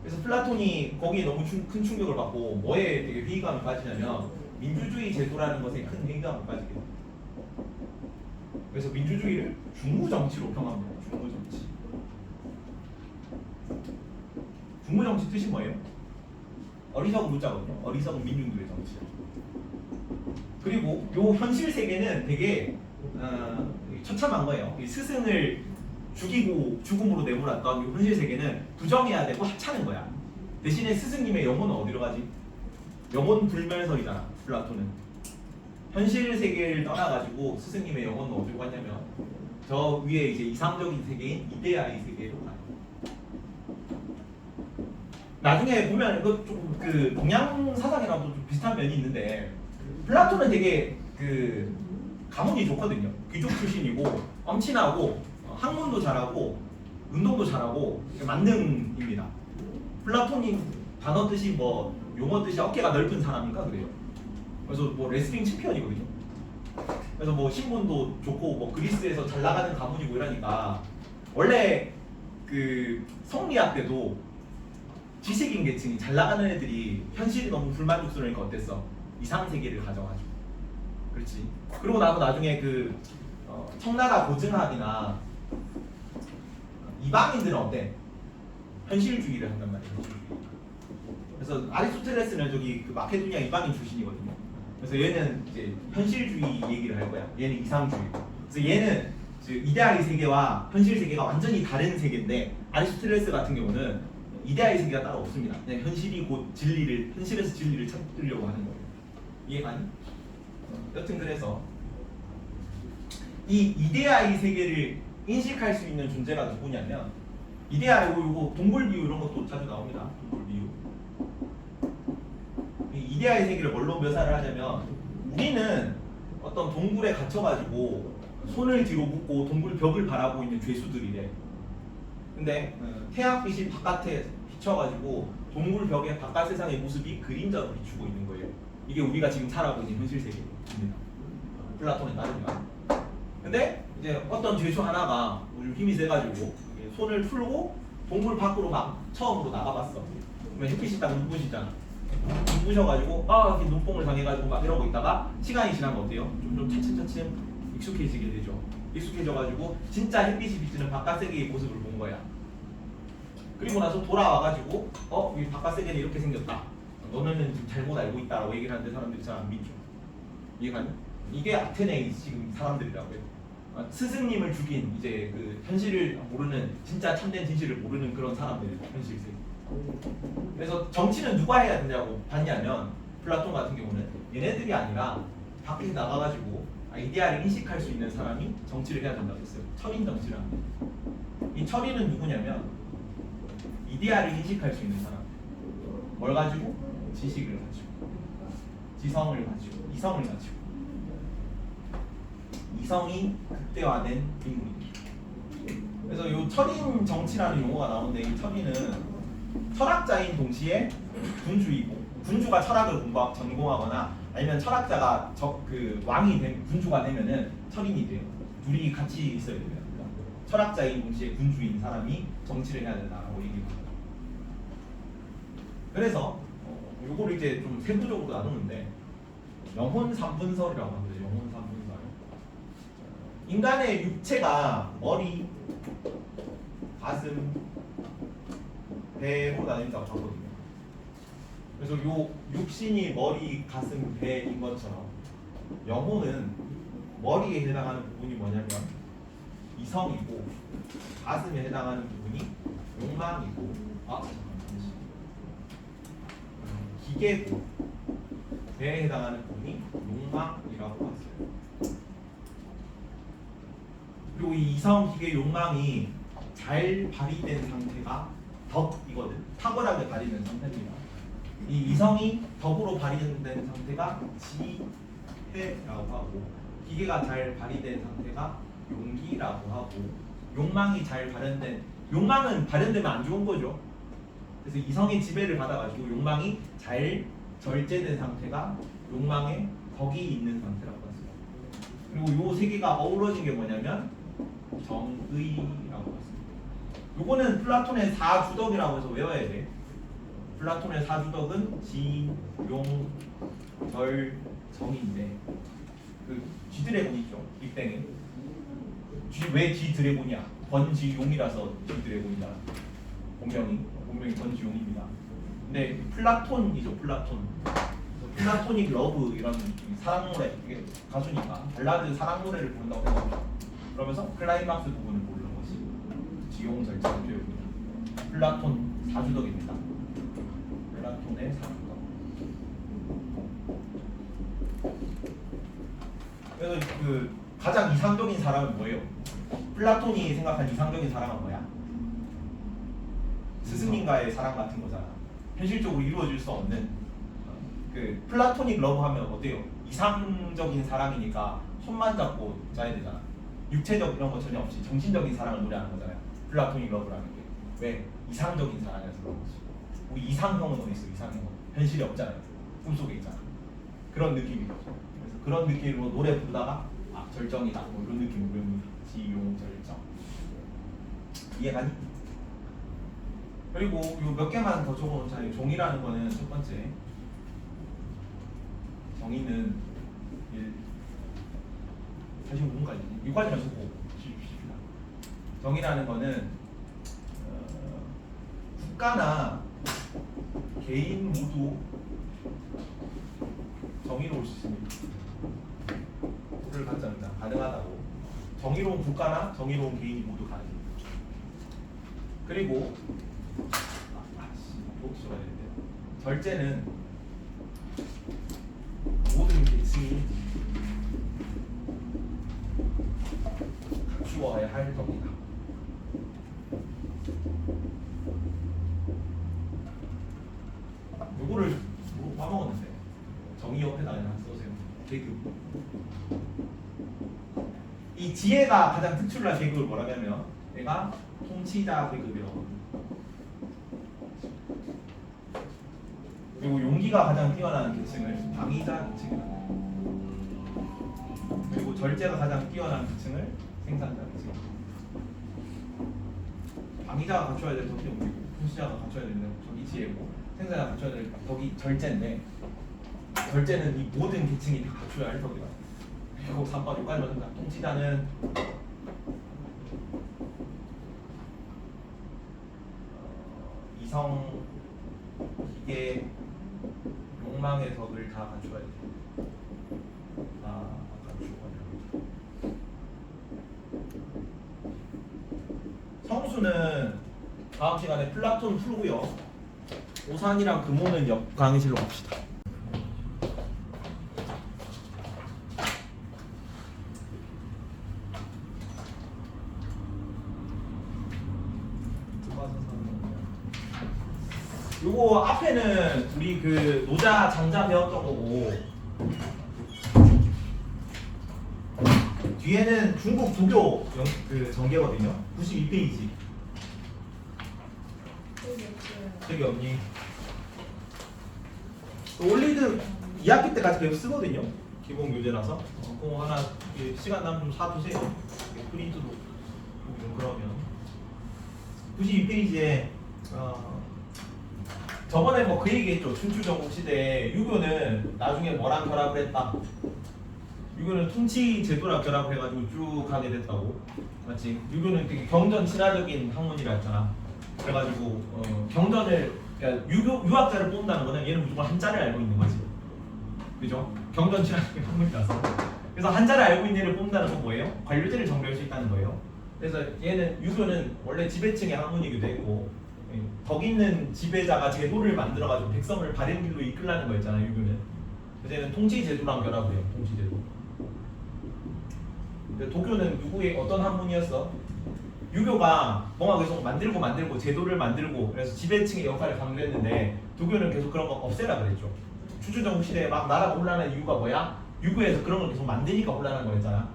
그래서 플라톤이 거기에 너무 큰 충격을 받고 뭐에 되게 회의감을 가지냐면 민주주의 제도라는 것에 큰 회의감을 가지게 돼. 그래서 민주주의를 중무정치로 평합니다. 중무정치 뜻이 뭐예요? 어리석은 문자거든요. 어리석은 민중들의 정치. 그리고 요 현실 세계는 되게 처참한 거예요. 이 스승을 죽이고 죽음으로 내몰았던 이 현실 세계는 부정해야 되고 하찮은 거야. 대신에 스승님의 영혼은 어디로 가지? 영혼 불멸설이잖아. 플라톤은 현실 세계를 떠나가지고 스승님의 영혼은 어디로 가냐면 저 위에 이제 이상적인 세계인 이데아의 세계로 가요. 나중에 보면 이거 조금 그 동양 사상이랑도 좀 비슷한 면이 있는데 플라톤은 되게 그 가문이 좋거든요. 귀족 출신이고 엄친하고 학문도 잘하고 운동도 잘하고 만능입니다. 플라톤이 단어 뜻이 뭐 용어 뜻이 어깨가 넓은 사람인가 그래요. 그래서 뭐 레슬링 챔피언이거든요. 그래서 뭐 신분도 좋고 뭐 그리스에서 잘 나가는 가문이고 이러니까 원래 그 성리학 때도 지식인 계층이 잘 나가는 애들이 현실이 너무 불만족스러우니까 어땠어? 이상 세계를 가져가지고. 그렇지. 그리고 나서 나중에 그 청나라 고증학이나 이방인들은 어때? 현실주의를 한단 말이에요. 현실주의. 그래서 아리스토텔레스는 저기 그 마케도니아 이방인 출신이거든요. 그래서 얘는 이제 현실주의 얘기를 할 거야. 얘는 이상주의. 그래서 얘는 이데아의 세계와 현실 세계가 완전히 다른 세계인데 아리스토텔레스 같은 경우는 이데아의 세계가 따로 없습니다. 그냥 현실이 곧 진리를 현실에서 진리를 찾으려고 하는 거예요. 이해가니? 여튼 그래서 이 이데아의 세계를 인식할 수 있는 존재가 누구냐면 이데아 요거 동굴 비유 이런 것도 자주 나옵니다. 동굴 비유. 이 이데아의 세계를 뭘로 묘사를 하냐면 우리는 어떤 동굴에 갇혀가지고 손을 뒤로 묶고 동굴 벽을 바라보고 있는 죄수들이래. 근데 태양빛이 바깥에 비춰가지고 동굴 벽의 바깥 세상의 모습이 그림자로 비추고 있는 거예요. 이게 우리가 지금 살아가고 있는 현실 세계입니다. 플라톤에 따르면. 근데 이제 어떤 죄수 하나가 우리 힘이 세가지고 손을 풀고 동굴 밖으로 막 처음으로 나가봤어. 그러면 햇빛이 딱 눈부시잖아. 눈부셔가지고 이렇게 눈뽕을 당해가지고 막 이러고 있다가 시간이 지나면 어때요? 좀 차츰차츰 익숙해지게 되죠. 익숙해져가지고 진짜 햇빛이 비치는 바깥 세계의 모습을 본 거야. 그리고 나서 돌아와가지고 이 바깥 세계는 이렇게 생겼다. 너네는 지금 잘못 알고 있다라고 얘기를 하는데 사람들이 잘 안 믿죠. 이해가니? 이게 아테네의 지금 사람들이라고요. 스승님을 죽인 이제 그 현실을 모르는 진짜 참된 진실을 모르는 그런 사람들 현실 세계. 그래서 정치는 누가 해야 되냐고 봤냐면 플라톤 같은 경우는 얘네들이 아니라 밖에 나가가지고 이데아를 인식할 수 있는 사람이 정치를 해야 된다고 했어요. 철인 정치를 합니다. 이 철인은 누구냐면 이데아를 인식할 수 있는 사람. 뭘 가지고? 지식을 가지고, 지성을 가지고, 이성을 가지고. 이성이 극대화된 인물입니다. 그래서 이 철인 정치라는 용어가 나오는데 이 철인은 철학자인 동시에 군주이고 군주가 철학을 전공하거나 아니면 철학자가 그 왕이 된 군주가 되면은 철인이 돼요. 둘이 같이 있어야 됩니다. 그러니까 철학자인 동시에 군주인 사람이 정치를 해야 된다라고 얘기합니다. 그래서 요거를 이제 좀 세부적으로 나누는데 영혼 삼분설이라고 합니다. 영혼 삼분설. 인간의 육체가 머리, 가슴, 배로 나뉜다고 하거든요. 그래서 요 육신이 머리, 가슴, 배인 것처럼 영혼은 머리에 해당하는 부분이 뭐냐면 이성이고 가슴에 해당하는 부분이 욕망이고 기계고 배에 해당하는 부분이 욕망이라고 봤어요. 그리고 이 이성, 기계, 욕망이 잘 발휘된 상태가 덕이거든. 탁월하게 발휘된 상태입니다. 이 이성이 덕으로 발휘된 상태가 지혜라고 하고 기계가 잘 발휘된 상태가 용기라고 하고 욕망이 잘 발현된 욕망은 발현되면 안 좋은 거죠. 그래서 이성의 지배를 받아가지고 욕망이 잘 절제된 상태가 욕망의 덕이 있는 상태라고 했습니다. 그리고 요 세 개가 어우러진 게 뭐냐면 정의라고 했습니다. 요거는 플라톤의 사주덕이라고 해서 외워야 돼. 플라톤의 사주덕은 지, 용, 절, 정인데 그 쥐드래곤 있죠? 빅뱅에 왜 쥐드래곤이야? 번지용이라서 쥐드래곤이다. 본명이 번지용입니다. 근데 플라톤이죠, 플라톤. 플라토닉 러브 이런 사랑 노래, 이게 가수니까 발라드 사랑 노래를 부른다고 생각합니다. 그러면서 클라이막스 부분을 부르는 것이 지용 절정 교육입니다. 플라톤 사주덕입니다. 플라톤의 사주덕. 그래서 그 가장 이상적인 사람은 뭐예요? 플라톤이 생각한 이상적인 사랑은 뭐야? 스승님과의 사랑 같은 거잖아. 현실적으로 이루어질 수 없는 그 플라토닉 러브 하면 어때요? 이상적인 사랑이니까 손만 잡고 짜야 되잖아. 육체적 이런 거 전혀 없이 정신적인 사랑을 노래하는 거잖아요. 플라토닉 러브라는 게. 왜? 이상적인 사랑이라서 그런 거지. 우리 이상형은 어디 있어? 이상형. 현실이 없잖아요. 꿈속에 있잖아. 그런 느낌인 거죠. 그래서 그런 느낌으로 노래 부르다가 아 절정이다. 뭐 이런 느낌으로 지용 절정. 이해가니? 그리고 요 몇 개만 더 적어놓자. 종이라는 거는 첫 번째. 정의는 45분까지 6까지만 쓰고 쉽시다. 정의라는 거는 국가나 개인 모두 정의로울 수 있습니다. 를 갖자입니다. 가능하다고. 정의로운 국가나 정의로운 개인이 모두 가능합니다. 그리고 꼭 써야 되는데 절제는 모든 계층이 갖추어야 할 겁니다. 요거를 뭐 까먹었는데 정의 옆에다 그냥 써세요. 계급. 이 지혜가 가장 특출난 계급을 뭐라고 하면 얘가 통치자 계급이라고 합니다. 그리고 용기가 가장 뛰어난 계층을 방위자 계층이라고 합니다. 그리고 절제가 가장 뛰어난 계층을 생산자 계층. 방위자가 갖춰야 될 덕이 용기고 통치자가 갖춰야 되는 덕이 지혜고 생산자가 갖춰야 될 덕이 절제인데 절제는 이 모든 계층이 다 갖춰야 할 덕이다. 결국 3번 여기까지만 한다. 통치자는 이성, 기계, 욕망의 덕을 다 갖춰야 돼. 다 갖추어야 돼. 성수는 다음 시간에 플라톤 풀고요. 오산이랑 금호는 옆 강의실로 갑시다. 요거 앞에는 우리 그 노자 장자 배웠던 거고 뒤에는 중국 도교 그 전개거든요. 92페이지. 저기 없니? 올리드 2학기 때까지 계속 쓰거든요. 기본 교재라서. 그거 하나 시간 나면 좀 사두세요. 프린트도 좀 그러면 92페이지에 저번에 뭐 그 얘기했죠. 춘추전국 시대에 유교는 나중에 뭐랑 결합을 했다. 유교는 통치 제도랑 결합을 해가지고 쭉 가게 됐다고. 맞지? 유교는 되게 경전 친화적인 학문이라 했잖아. 그래가지고 경전을 그러니까 유학자를 뽑는다는 거는 얘는 무조건 한자를 알고 있는 거지. 그죠? 경전 친화적인 학문이라서. 그래서 한자를 알고 있는 애를 뽑는다는 건 뭐예요? 관료제를 정리할 수 있다는 거예요. 그래서 얘는 유교는 원래 지배층의 학문이기도 했고 덕 있는 지배자가 제도를 만들어가지고 백성을 바른 길로 이끌라는 거였잖아요. 유교는. 그래서 얘는 통치 제도랑 결합을 해요. 통치 제도. 도교는 누구의 어떤 학문이었어? 유교가 뭔가 계속 만들고 제도를 만들고 그래서 지배층의 역할을 강조했는데 도교는 계속 그런 거 없애라 그랬죠. 춘추전국 시대에 막 나라가 혼란한 이유가 뭐야? 유교에서 그런 걸 계속 만드니까 혼란한 거였잖아.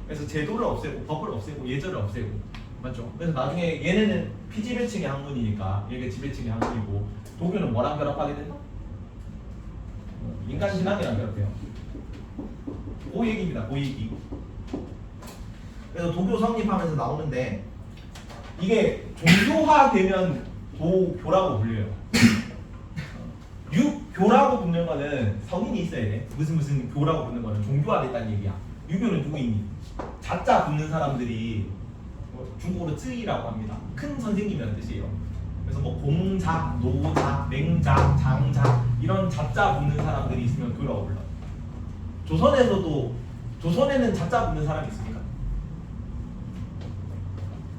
그래서 제도를 없애고 법을 없애고 예절을 없애고 맞죠? 그래서 나중에 얘네는 피지배층의 학문이니까 얘가 지배층의 학문이고 도교는 뭐랑 결합하게 된다? 인간 신앙이랑 결합해요. 그 얘기입니다. 그 얘기. 그래서 도교 성립하면서 나오는데 이게 종교화되면 도교라고 불려요. 육교라고 붙는 거는 성인이 있어야 돼. 무슨 교라고 붙는 거는 종교화됐다는 얘기야. 유교는 누구이니? 자자 붙는 사람들이 중국어로 쯔이라고 합니다. 큰 선생님이라는 뜻이에요. 그래서 뭐 공자, 노자, 맹자, 장자 이런 자자 붙는 사람들이 있으면 교라고 불러. 조선에는 자자 붙는 사람이 있습니까?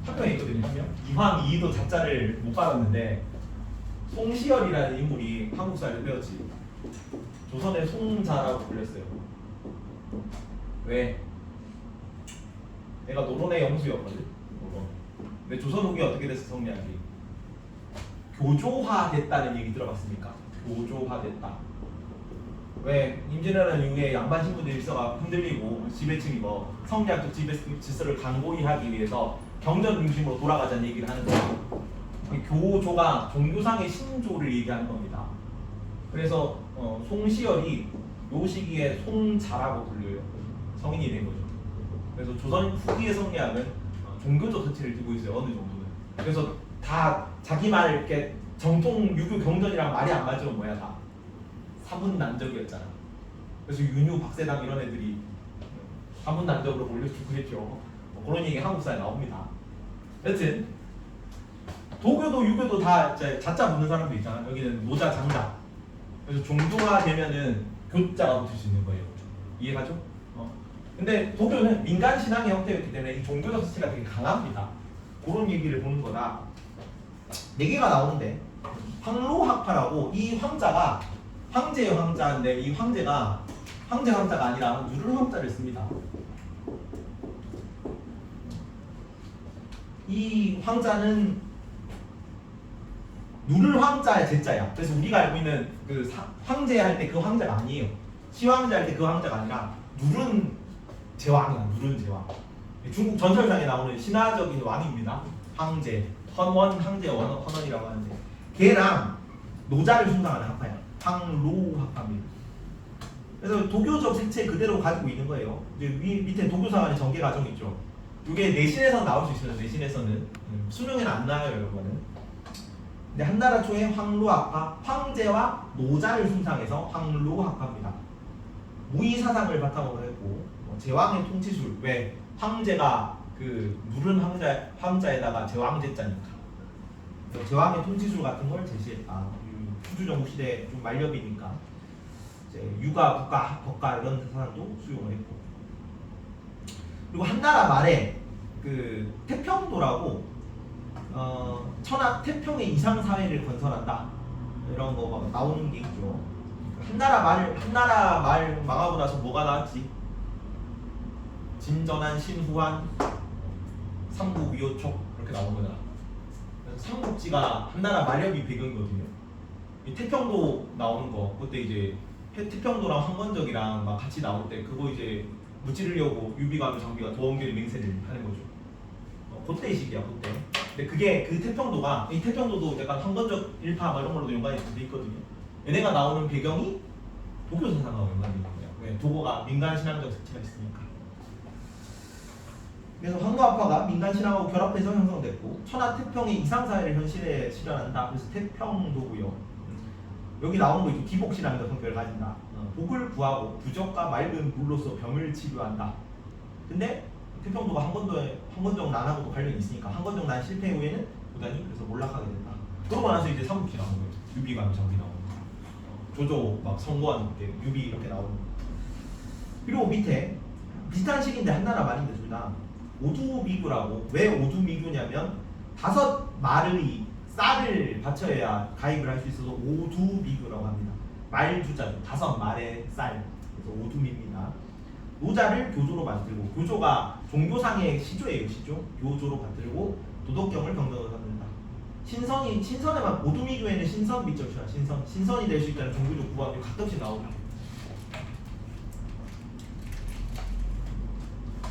한 명 있거든요. 한 명. 이황 이의도 자자를 못 받았는데 송시열이라는 인물이 한국사를 배웠지. 조선의 송자라고 불렸어요. 왜? 내가 노론의 영수였거든. 노론. 근데 조선 후기 어떻게 됐어 성리학이? 교조화됐다는 얘기 들어봤습니까? 교조화됐다. 왜? 임진왜란 이후에 양반 신부들 일서가 흔들리고 지배층이 뭐 성리학적 질서를 강고히 하기 위해서 경전 중심으로 돌아가자는 얘기를 하는 거예요. 교조가 종교상의 신조를 얘기하는 겁니다. 그래서 송시열이 요 시기에 송자라고 불려요. 성인이 된 거죠. 그래서 조선 후기의 성리학은 종교적 가치를 두고 있어요. 어느 정도는. 그래서 다 자기 말 이렇게 정통 유교 경전이랑 말이 안 맞으면 뭐야 다 사문난적이었잖아. 그래서 윤유, 박세당 이런 애들이 사문난적으로 몰려주고 그랬죠. 뭐 그런 얘기 한국사에 나옵니다. 여튼 도교도 유교도 다 자자 붙는 사람도 있잖아. 여기는 노자, 장자. 그래서 종교화 되면은 교자가 붙을 수 있는 거예요. 이해가죠? 근데 도교는 민간 신앙의 형태였기 때문에 이 종교적 자체가 되게 강합니다. 그런 얘기를 보는 거다. 4개가 나오는데 황로학파라고 이 황자가 황제의 황자인데 이 황제가 황제 황자가 아니라 누를 황자를 씁니다. 이 황자는 누를 황자의 제자야. 그래서 우리가 알고 있는 그 황제 할 때 그 황자가 아니에요. 시황제 할 때 그 황자가 아니라 누른 제왕이야. 누른 제왕. 중국 전설상에 나오는 신화적인 왕입니다. 황제, 헌원, 황제, 헌원이라고 하는데 걔랑 노자를 숭상하는 학파야. 황로학파입니다. 그래서 도교적 색채 그대로 가지고 있는 거예요. 이제 밑에 도교사 간의 전개 과정이 있죠. 이게 내신에서 나올 수 있어요. 내신에서는 수능에는 안 나와요, 이거는. 근데 한나라 초에 황로학파, 황제와 노자를 숭상해서 황로학파입니다. 무의 사상을 바탕으로 했고 제왕의 통치술. 왜? 황제가 그 누른 황자에다가 제왕제자니까. 제왕의 통치술 같은 걸 제시했다. 후주정국 시대 좀 만렵이니까 이제 유가, 국가, 법가 이런 사람도 수용을 했고. 그리고 한나라 말에 그 태평도라고 천하 태평의 이상 사회를 건설한다 이런 거 나오는 게 있죠. 한나라 말 망하고 나서 뭐가 나왔지? 진전한 신후한 삼국위호촉 이렇게 나온 거잖아. 삼국지가 한나라 말엽이 배경이거든요. 이 태평도 나오는 거 그때 이제 태평도랑 황건적이랑 막 같이 나올 때 그거 이제 무찌르려고 유비가 장비가 도원결이 맹세를 하는 거죠. 그때 시기야 그때. 근데 그게 그 태평도가 이 태평도도 약간 황건적 일파 이런 걸로도 연관이 돼 있거든요. 얘네가 나오는 배경이 도교 사상하고 연관이 있는 거예요. 왜? 도교가 민간 신앙적 색채가 있으니까. 그래서 황로학파가 민간 신앙하고 결합해서 형성됐고 천하 태평의 이상 사회를 현실에 실현한다. 그래서 태평도고요. 여기 나오는 거 있죠. 기복 신앙적 성격을 가진다. 복을 구하고 부적과 맑은 물로서 병을 치료한다. 근데 태평도가 한건적 난하고도 관련이 있으니까 한건적 난 실패 후에는 부단히 그래서 몰락하게 된다. 그러고 나서 이제 삼국지 나오는 거예요. 유비가 장비 나오는 거. 조조 막 선고한 때 유비 이렇게 나오는 거. 그리고 밑에 비슷한 시기인데 한나라 말인데 둘 다 오두미구라고. 왜 오두미구냐면 5마르의 쌀을 바쳐야 가입을 할 수 있어서 오두미구라고 합니다. 말주자 5말의 쌀. 그래서 오두미입니다. 노자를 교조로 만들고 교조가 종교상의 시조예요. 시조. 교조로 만들고 도덕경을 병정으로 삼는다. 신선에만 오두미교에는 신선 밑적이야. 신선이 될 수 있다는 종교적 구원이 가끔씩 나옵니다.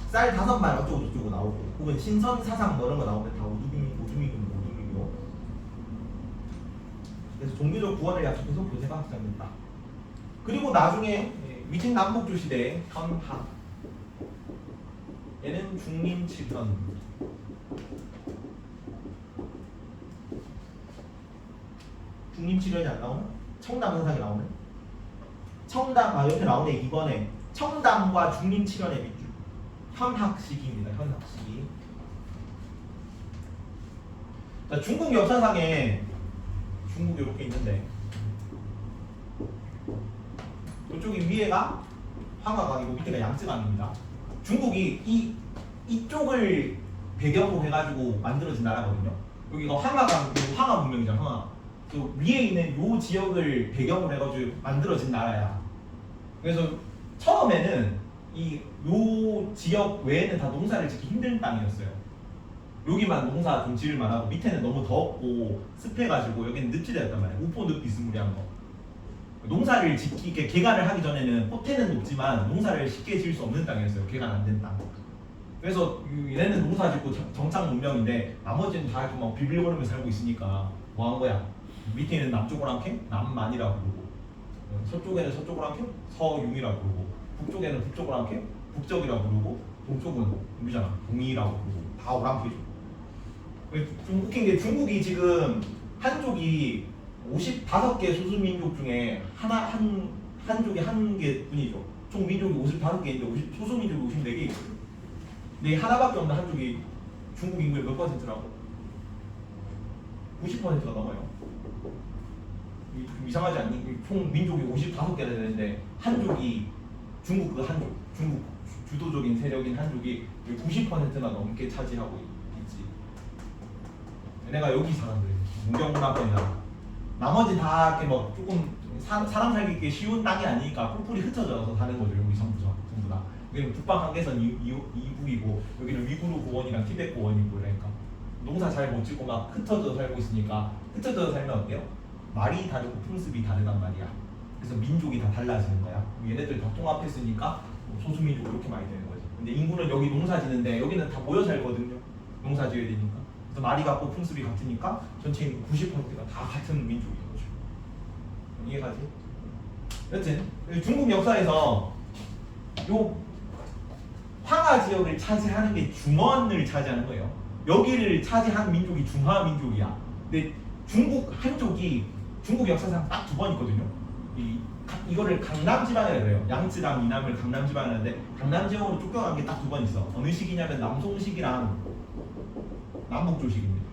쌀 5말 어쩌고 저쩌고 나오고 혹은 신선 사상 뭐 이런 거 나오면 다 오두미교. 그래서 종교적 구원을 약속해서 교세가 확장된다. 그리고 나중에 위진남북조 시대의 현학. 얘는 중림칠현. 중림칠현이 안 나오나? 청담사상이 나오네. 옆에 나오네. 이번에 청담과 중림칠현의 밑줄. 현학시기입니다. 현학시기. 자, 중국 역사상에 중국이 이렇게 있는데 이쪽이 위에가 황하강이고 밑에가 양쯔강입니다. 중국이 이쪽을 배경으로 해가지고 만들어진 나라거든요. 여기가 황하강, 황하 문명이잖아. 황하. 그 위에 있는 요 지역을 배경으로 해가지고 만들어진 나라야. 그래서 처음에는 요 지역 외에는 다 농사를 짓기 힘든 땅이었어요. 여기만 농사 좀 지을 만하고 밑에는 너무 덥고 습해가지고 여기는 늪지대였단 말이야. 우포 늪 비스무리한 거. 농사를 짓기, 이렇게 개간을 하기 전에는 포태는 높지만 농사를 쉽게 지을 수 없는 땅이었어요. 개간 안 된 땅. 그래서 얘네는 농사 짓고 정착 문명인데 나머지는 다 막 비빌거리며 살고 있으니까 뭐 한 거야? 밑에 있는 남쪽 오랑캐? 남만이라고 부르고 서쪽에는 서쪽 오랑캐? 서융이라고 부르고 북쪽에는 북쪽 오랑캐? 북적이라고 부르고 동쪽은 우리잖아. 동이라고 부르고 다 오랑캐죠. 좀 웃긴 게 중국이 지금 한족이 55개 소수민족 중에 한족이 한 개뿐이죠. 총 민족이 55개인데 소수민족이 54개 있거든요. 근데 하나밖에 없는 한족이 중국 인구의 몇 %라고? 90%가 넘어요. 좀 이상하지 않니? 총 민족이 55개나 되는데 한족이 중국 그 한족, 중국 주도적인 세력인 한족이 90%나 넘게 차지하고 있지. 얘네가 여기 사람들이 문경문화권이나 나머지 다 이렇게 뭐 조금 사람 살기 쉬운 땅이 아니니까 뿔뿔이 흩어져서 사는 거죠. 여기 전부 다. 여기는 북방 한계선 이북이고 여기는 위구르 고원이랑 티베트 고원이고 그러니까 농사 잘 못 짓고 막 흩어져 살고 있으니까 흩어져 살면 어때요? 말이 다르고 풍습이 다르단 말이야. 그래서 민족이 다 달라지는 거야. 얘네들 다 통합했으니까 소수민족 이렇게 많이 되는 거지. 근데 인구는 여기 농사 지는데 여기는 다 모여 살거든요. 농사 지어야 되니까. 그래서 말이 같고 풍습이 같으니까 전체 인구 90%가 다 같은 민족인 거죠. 이해가지? 여튼 중국 역사에서 요 황하 지역을 차지하는 게 중원을 차지하는 거예요. 여기를 차지한 민족이 중화 민족이야. 근데 중국 한족이 중국 역사상 딱 2번 있거든요. 이거를 강남 지방이라고 해요. 양쯔강 이남을 강남 지방이라는데 강남 지역으로 쫓겨간 게 딱 2번 있어. 어느 시기냐면 남송시기랑 남북조식입니다.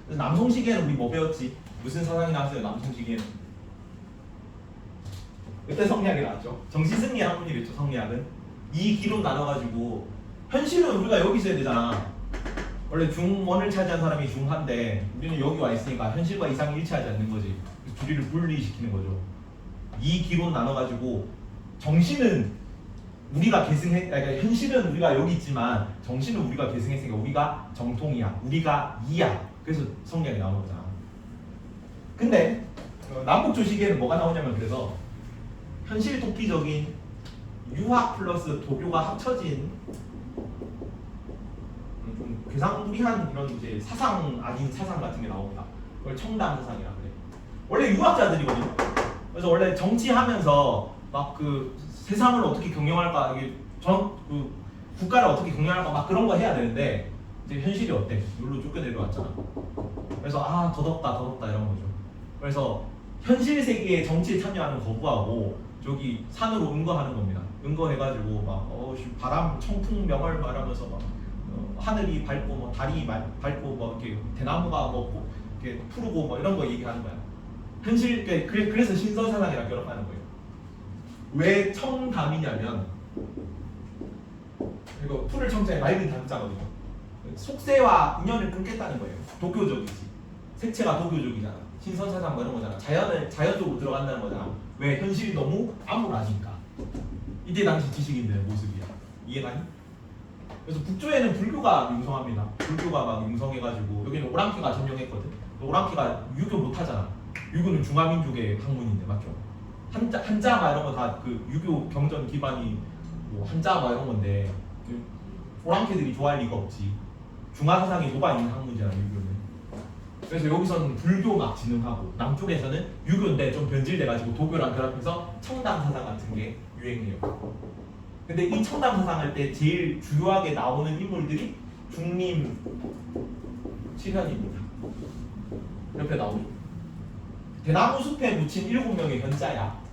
그래서 남송시기에는 우리 뭐 배웠지? 무슨 사상이 나왔어요? 남송시기에는 그때 성리학이 나왔죠. 정신승리 학문이랬죠. 성리학은 이 기로 나눠가지고 현실은 우리가 여기 있어야 되잖아. 원래 중원을 차지한 사람이 중하인데 우리는 여기 와 있으니까 현실과 이상이 일치하지 않는 거지. 둘이를 분리시키는 거죠. 이 기로 나눠가지고 정신은 우리가 그러니까 현실은 우리가 여기 있지만 정신은 우리가 계승했으니까 우리가 정통이야. 우리가 이야. 그래서 성리학이 나오는 거잖아. 근데 남북조시기에는 뭐가 나오냐면 그래서 현실 도피적인 유학 플러스 도교가 합쳐진 좀 괴상무리한 이런 이제 사상 아닌 사상 같은 게 나옵니다. 그걸 청담 사상이라 그래. 원래 유학자들이거든요. 그래서 원래 정치하면서 막 그 세상을 어떻게 경영할까, 이게 그 국가를 어떻게 경영할까 막 그런 거 해야 되는데 이제 현실이 어때? 여기로 쫓겨내려왔잖아. 그래서 더덥다 이런 거죠. 그래서 현실 세계의 정치에 참여하는 거 거부하고 저기 산으로 응거하는 겁니다. 응거해가지고 막 바람 청풍 명월 말하면서 막 하늘이 밝고 뭐 달이 밝고 뭐 이렇게 대나무가 뭐 이렇게 푸르고 뭐 이런 거 얘기하는 거야. 현실 그래서 신선 사상이랑 결합하는 거예요. 왜 청담이냐면 이거 풀을 청자에 맑은 담자거든요. 속세와 인연을 끊겠다는 거예요. 도교적이지. 색채가 도교적이잖아. 신선 사상 뭐 이런 거잖아. 자연적으로 들어간다는 거잖아. 왜? 현실이 너무 암울하니까. 이때 당시 지식인들의 모습이야. 이해가니? 그래서 북조에는 불교가 융성합니다. 불교가 막 융성해가지고 여기는 오랑캐가 점령했거든. 오랑캐가 유교 못하잖아. 유교는 중화민족의 학문인데 맞죠? 한자 막 이런 거 다 그 유교 경전 기반이 뭐 한자 막 이런 건데 오랑캐들이 좋아할 리가 없지. 중화 사상이 녹아 있는 학문이잖아 유교는. 그래서 여기서는 불교 막 진흥하고 남쪽에서는 유교인데 좀 변질돼가지고 도교랑 결합해서 청담 사상 같은 게 유행해요. 근데 이 청담 사상 할 때 제일 주요하게 나오는 인물들이 중림 7현입니다. 옆에 나오죠. 대나무 숲에 묻힌 7명의 현자야.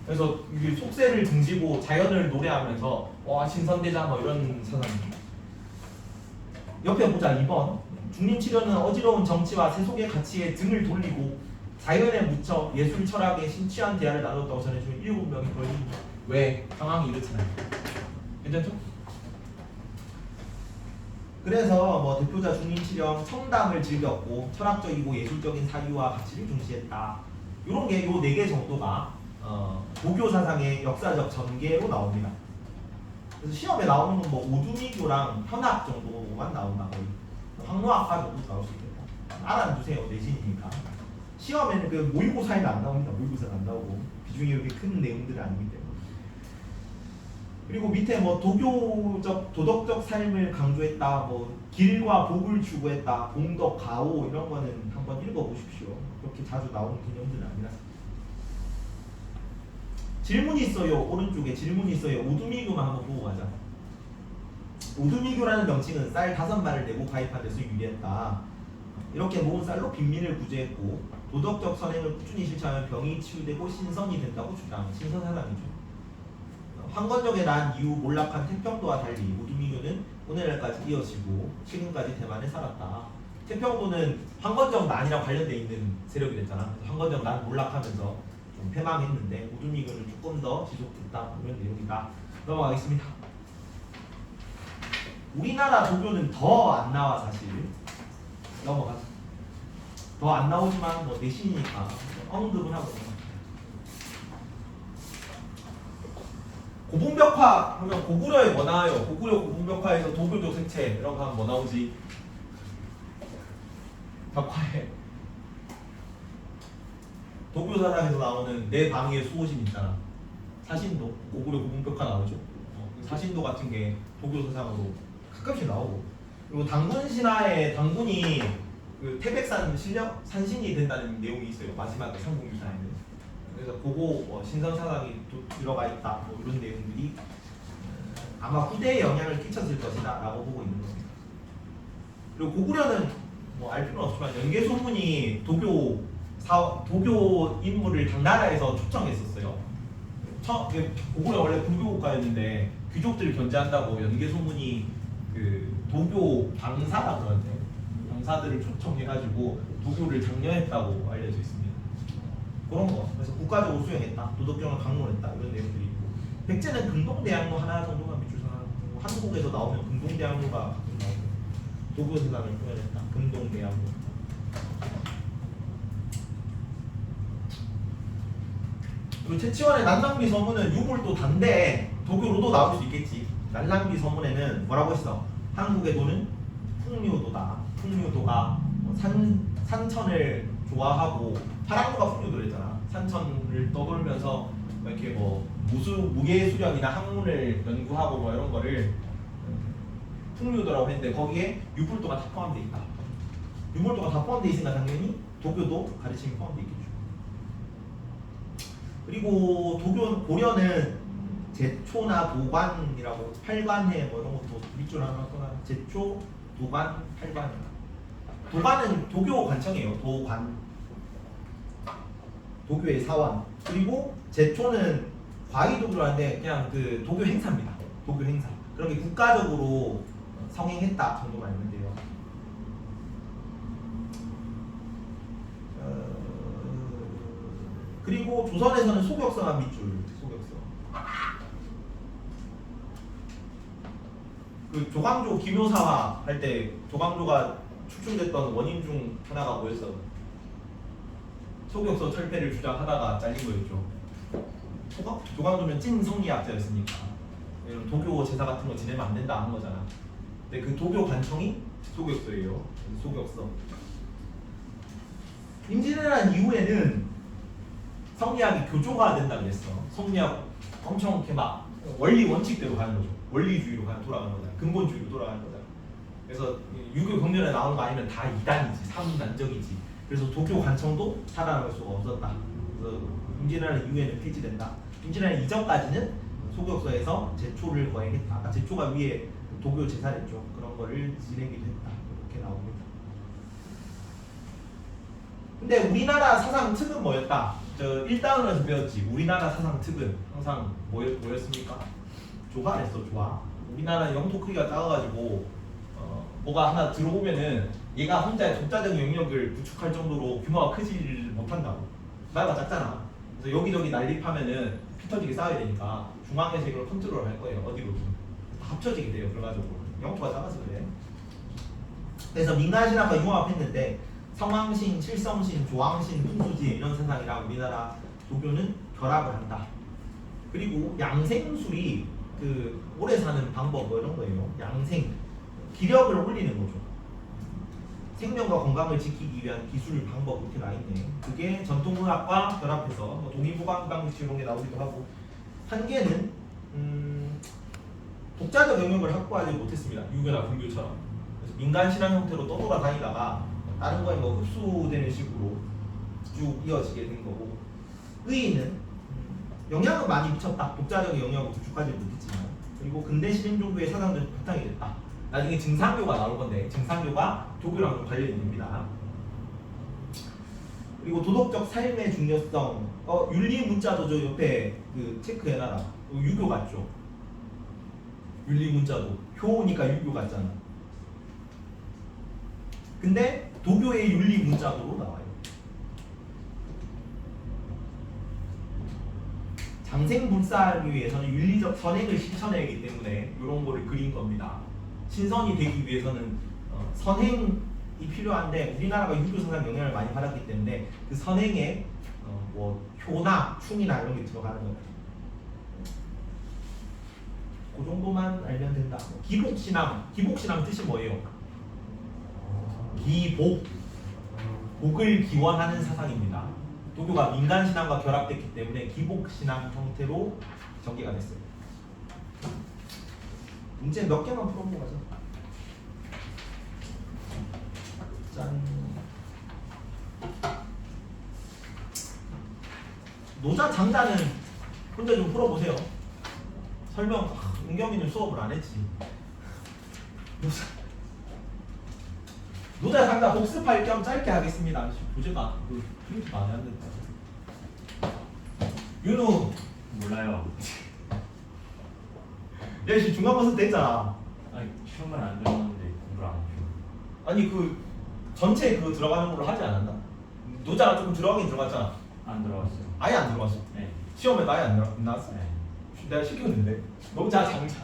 그래서 이게 속세를 등지고 자연을 노래하면서 와 신선대자 뭐 이런 사상입니다. 옆에 보자 2번 중림치료는 어지러운 정치와 세속의 가치에 등을 돌리고 자연에 묻혀 예술 철학에 심취한 대화를 나눴다고 전해주는 7명이 걸립니다. 왜? 상황이 이렇잖아요. 괜찮죠? 그래서 뭐 대표자 중림치령 청담을 즐겼고 철학적이고 예술적인 사유와 가치를 중시했다. 이런 게 요 4개 정도가 도교 사상의 역사적 전개로 나옵니다. 그래서 시험에 나오는 건 뭐 오두미교랑 현학 정도만 나온다. 거의 황로학파 정도 나올 수 있겠다. 알아두세요. 내신이니까. 시험에는 그 모의고사에는 안 나옵니다. 모의고사는 안 나오고 비중이 이렇게 큰 내용들은 아니기 때문에. 그리고 밑에 뭐 도교적 도덕적 삶을 강조했다. 뭐 길과 복을 추구했다. 공덕 가오 이런 거는 한번 읽어보십시오. 그렇게 자주 나오는 개념들은 아니라서. 질문이 있어요. 오른쪽에 질문이 있어요. 오두미교만 한번 보고 가자. 오두미교라는 명칭은 쌀 5마리를 내고 가입한 데서 유래했다. 이렇게 모은 쌀로 빈민을 구제했고 도덕적 선행을 꾸준히 실천하면 병이 치유되고 신선이 된다고 주장. 신선사상이죠. 황건적에 난 이후 몰락한 태평도와 달리 오두미교는 오늘날까지 이어지고 최근까지 대만에 살았다. 태평도는 황건적 난이랑 관련돼 있는 세력이 됐잖아. 그래서 황건적 난 몰락하면서 좀 패망했는데 오두미교는 조금 더 지속됐다. 이런 내용이다. 넘어가겠습니다. 우리나라 도교는 더 안 나와 사실. 넘어가자. 더 안 나오지만 뭐 내신이니까 언급은 하고. 고분벽화 하면 고구려에 뭐 나와요? 고구려 고분벽화에서 도교적 색채 이런 거 하면 뭐 나오지? 벽화에 도교 사상에서 나오는 내 방위의 수호신 있잖아. 사신도 고구려 고분벽화 나오죠. 사신도 같은 게 도교 사상으로 가끔씩 나오고. 그리고 당군 신화에 당군이 그 태백산 실력 산신이 된다는 내용이 있어요. 마지막에 삼국유사에는. 그래서 그거 신선 사상이 들어가 있다. 뭐 이런 내용들이 아마 후대에 영향을 끼쳤을 것이다라고 보고 있는 겁니다. 그리고 고구려는 뭐 알 필요는 없지만 연개소문이 도교 인물을 당나라에서 초청했었어요. 고구려 원래 불교 국가였는데 귀족들을 견제한다고 연개소문이 그 도교 방사라 그러는데 방사들을 초청해가지고 도교를 장려했다고 알려져 있습니다. 그런 거. 그래서 국가적으로 수용했다. 도덕경을 강론했다. 이런 내용들이 있고. 백제는 금동대학로 하나 정도만 밑줄 서는 한국에서 나오면 금동대학로가 가끔 나오고 도교 세상을 표현했다. 금동대학로. 그리고 채치원의 난랑비 서문은 유물도 단데 도교로도 나올 수 있겠지. 난랑비 서문에는 뭐라고 했어? 한국의 도는 풍류도다. 풍류도가 산천을 좋아하고 파랑도가 풍류도를 했잖아. 산천을 떠돌면서 이렇게 뭐 무게수력이나 학문을 연구하고 뭐 이런 거를 풍류도라고 했는데 거기에 유불도가 다 포함되어 있다. 유불도가 다 포함되어 있으니까 당연히 도교도 가르침이 포함되어 있겠죠. 그리고 고려는 제초나 도관이라고 팔관해 뭐 이런 것도 밑줄 하나 떠나. 제초, 도관, 팔관. 도관은 도교 관청이에요. 도관. 도교의 사원. 그리고 제초는 과의도교라는데 그냥 그 도교 행사입니다. 도교 행사. 그런 게 국가적으로 성행했다 정도만 알면 돼요. 그리고 조선에서는 소격서만 밑줄. 소격서. 그 조광조 기묘사화 할 때 조광조가 축출됐던 원인 중 하나가 뭐였어? 소격서 철폐를 주장하다가 잘린 거였죠. 조광조는 찐 성리학자였으니까 이런 도교 제사 같은 거 지내면 안 된다 하는 거잖아. 근데 그 도교 관청이 소격서예요. 소격서. 임진왜란 이후에는 성리학이 교조가 된다고 했어. 성리학 엄청 이렇게 막 원리 원칙대로 가는 거죠. 원리주의로 돌아가는 거잖아. 근본주의로 돌아가는 거잖아. 그래서 유교 경전에 나오는 거 아니면 다 이단이지, 삼단적이지. 그래서 도교 관청도 살아남을 수가 없었다. 그래서 임진왜란 이후에는 폐지된다. 임진왜란 이전까지는 소격서에서 제초를 거행했다. 제초가 위에 도교 제사랬죠. 그런 거를 진행이 됐다. 이렇게 나옵니다. 근데 우리나라 사상 특은 뭐였다? 저 1단원에서 배웠지. 우리나라 사상 특은 항상 뭐였습니까? 조화랬어. 조화. 우리나라 영토 크기가 작아가지고 뭐가 하나 들어오면은 얘가 혼자의 독자적 영역을 구축할 정도로 규모가 크지를 못한다고. 나라가 작잖아. 그래서 여기저기 난립하면은 피 터지게 쌓아야 되니까 중앙에서 이걸 컨트롤 할 거예요. 어디로든. 다 합쳐지게 돼요. 결과적으로. 영토가 작아서 그래. 그래서 민간신화가 융합했는데 성왕신, 칠성신, 조왕신, 풍수지 이런 세상이랑 우리나라 도교는 결합을 한다. 그리고 양생술이 그 오래 사는 방법 뭐 이런 거예요. 양생, 기력을 올리는 거죠. 생명과 건강을 지키기 위한 기술 방법 이렇게 나 있네. 그게 전통의학과 결합해서 뭐 동의보감방식 이런 게 나오기도 하고 한 개는 독자적 영역을 확보하지 못했습니다. 유교나 불교처럼. 그래서 민간 신앙 형태로 떠돌아다니다가 다른 거에 뭐 흡수되는 식으로 쭉 이어지게 된 거고 의인은 영향은 많이 미쳤다. 독자적 영역을 구축하지 못했지만 그리고 근대 신흥종교의 사상도 바탕이 됐다. 나중에 증상교가 나올 건데 증상교가 도교랑 좀 관련이 됩니다. 그리고 도덕적 삶의 중요성 윤리 문자도 저 옆에 그 체크해놔라. 유교 같죠? 윤리 문자도 효니까 유교 같잖아. 근데 도교의 윤리 문자도로 나와요. 장생불사하기 위해서는 윤리적 선행을 실천해야 하기 때문에 이런 거를 그린 겁니다. 신선이 되기 위해서는 선행이 필요한데 우리나라가 유교 사상 영향을 많이 받았기 때문에 그 선행에 뭐 효나 충이나 이런 게 들어가는 거예요. 그 정도만 알면 된다. 기복신앙 뜻이 뭐예요? 기복, 복을 기원하는 사상입니다. 도교가 민간신앙과 결합됐기 때문에 기복신앙 형태로 전개가 됐어요. 문제 몇 개만 풀어보고 가자. 짠. 노자 장자는 혼자 좀 풀어보세요. 설명. 은경이는 수업을 안 했지. 노자 장자 복습할 겸 짧게 하겠습니다. 부제가 그 프린트 많이 안 됐다. 윤우 몰라요. 야씨 중간고사 때 했잖아. 아니 시험을 안 들었는데 공부를 안 해요. 아니 그 전체 그 들어가는 걸로 하지 않았나? 노자가 조금 들어가긴 들어갔잖아. 안 들어갔어요. 아예 안 들어갔어. 네. 시험에 아예 안 나왔어. 네. 내가 시켰는데 노자 장자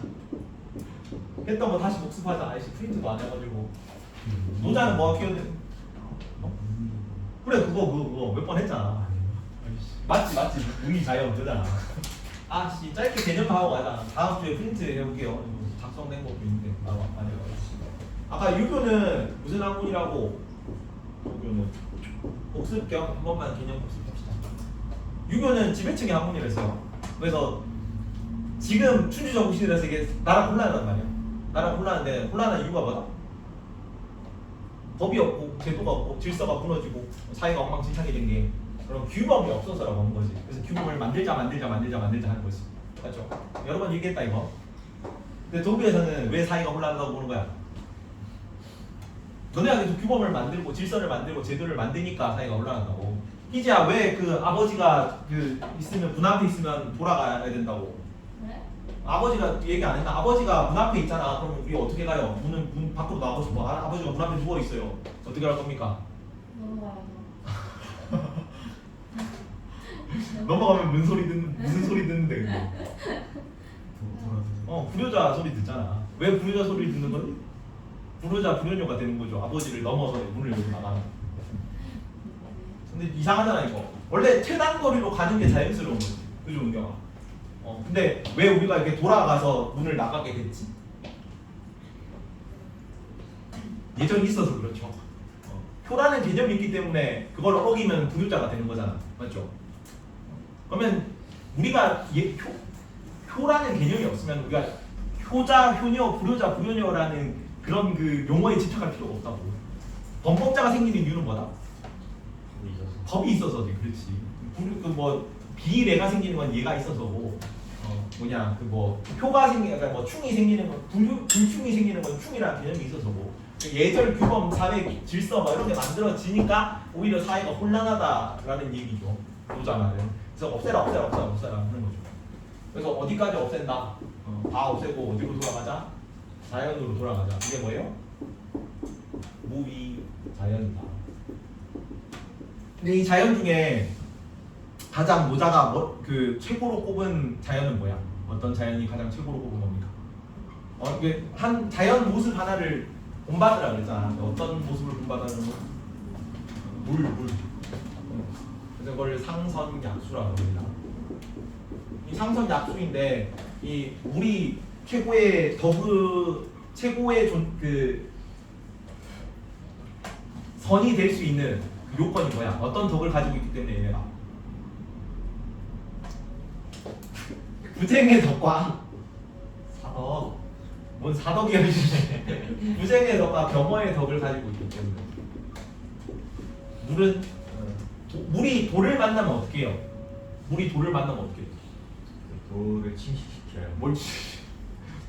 했던 거 다시 복습하자. 아이씨 프린트도 안 해가지고 노자는 뭐 어떻게 해야 돼? 그래 그거 몇 번 했잖아. 맞지 우리 자연 그잖아. 아씨 짧게 개념하고 가자. 다음 주에 프린트 해볼게요. 작성된 것도 있는데 나도 안 해가지고. 아까 유교는 무슨 학문이라고? 유교는 복습 겸 한 번만 개념 복습합시다. 유교는 지배층의 학문이랬어요. 그래서 지금 춘추전국 시대에서 이게 나라 혼란이란 말이야. 나라 혼란인데 혼란한 이유가 뭐다? 법이 없고 제도가 없고 질서가 무너지고 사회가 엉망진창이 된 게 그런 규범이 없어서라고 하는 거지. 그래서 규범을 만들자 하는 거지. 맞죠? 여러 번 얘기했다 이거. 근데 도교에서는 왜 사회가 혼란하다고 보는 거야? 너네가 계속 규범을 만들고 질서를 만들고 제도를 만드니까 사회가 혼란한다고. 희지야 왜 그 아버지가 그 있으면 문 앞에 있으면 돌아가야 된다고? 네? 아버지가 얘기 안 했나? 아버지가 문 앞에 있잖아. 그럼 우리 어떻게 가요? 문 밖으로 나가고 싶어. 아버지가 문 앞에 누워 있어요. 어떻게 할 겁니까? 넘어가야죠. 넘어가면 무슨 소리 듣는데 그거? 불효자 소리 듣잖아. 왜 불효자 소리 듣는 거지? 불효녀가 되는 거죠. 아버지를 넘어서 문을 열고 나가는. 근데 이상하잖아 이거. 원래 최단 거리로 가는 게 자연스러운 거지. 그죠 은경아? 근데 왜 우리가 이렇게 돌아가서 문을 나가게 됐지? 예정이 있어서 그렇죠. 효라는 개념이 있기 때문에 그걸 어기면 불효자가 되는 거잖아. 맞죠? 그러면 우리가 효라는 개념이 없으면 우리가 효자, 효녀, 불효자, 불효녀라는 그런 그 용어에 집착할 필요가 없다고. 범법자가 생기는 이유는 뭐다? 법이 있어서지. 그렇지. 뭐 비례가 생기는 건 얘가 있어서고 효가 생기는 그러니까 뭐 충이 생기는 건 불충이 생기는 건 충이라는 개념이 있어서고 예절 규범 사회 질서 뭐 이런 게 만들어지니까 오히려 사회가 혼란하다라는 얘기죠. 노자 말은. 그래서 없애라 하는 거죠. 그래서 어디까지 없앤다? 다 없애고 어디로 돌아가자? 자연으로 돌아가자. 이게 뭐예요? 무위 자연이다. 근데 이 자연 중에 가장 모자가 그 최고로 꼽은 자연은 뭐야? 어떤 자연이 가장 최고로 꼽은 겁니까? 이게 한 자연 모습 하나를 본받으라 그랬잖아. 어떤 모습을 본받으라는 거? 물. 그래서 그걸 상선약수라고 합니다. 이 상선약수인데 이 물이 최고의 최고의 그 선이 될 수 있는 그 요건이 뭐야? 어떤 덕을 가지고 있기 때문에 얘네가 부쟁의 덕과 사덕 뭔 사덕이야 부쟁의 덕과 겸허의 덕을 가지고 있기 때문에 물은 물이 돌을 만나면 어떻게 해요? 물이 돌을 만나면 어떻게 해요? 돌을 침식시켜요. 뭘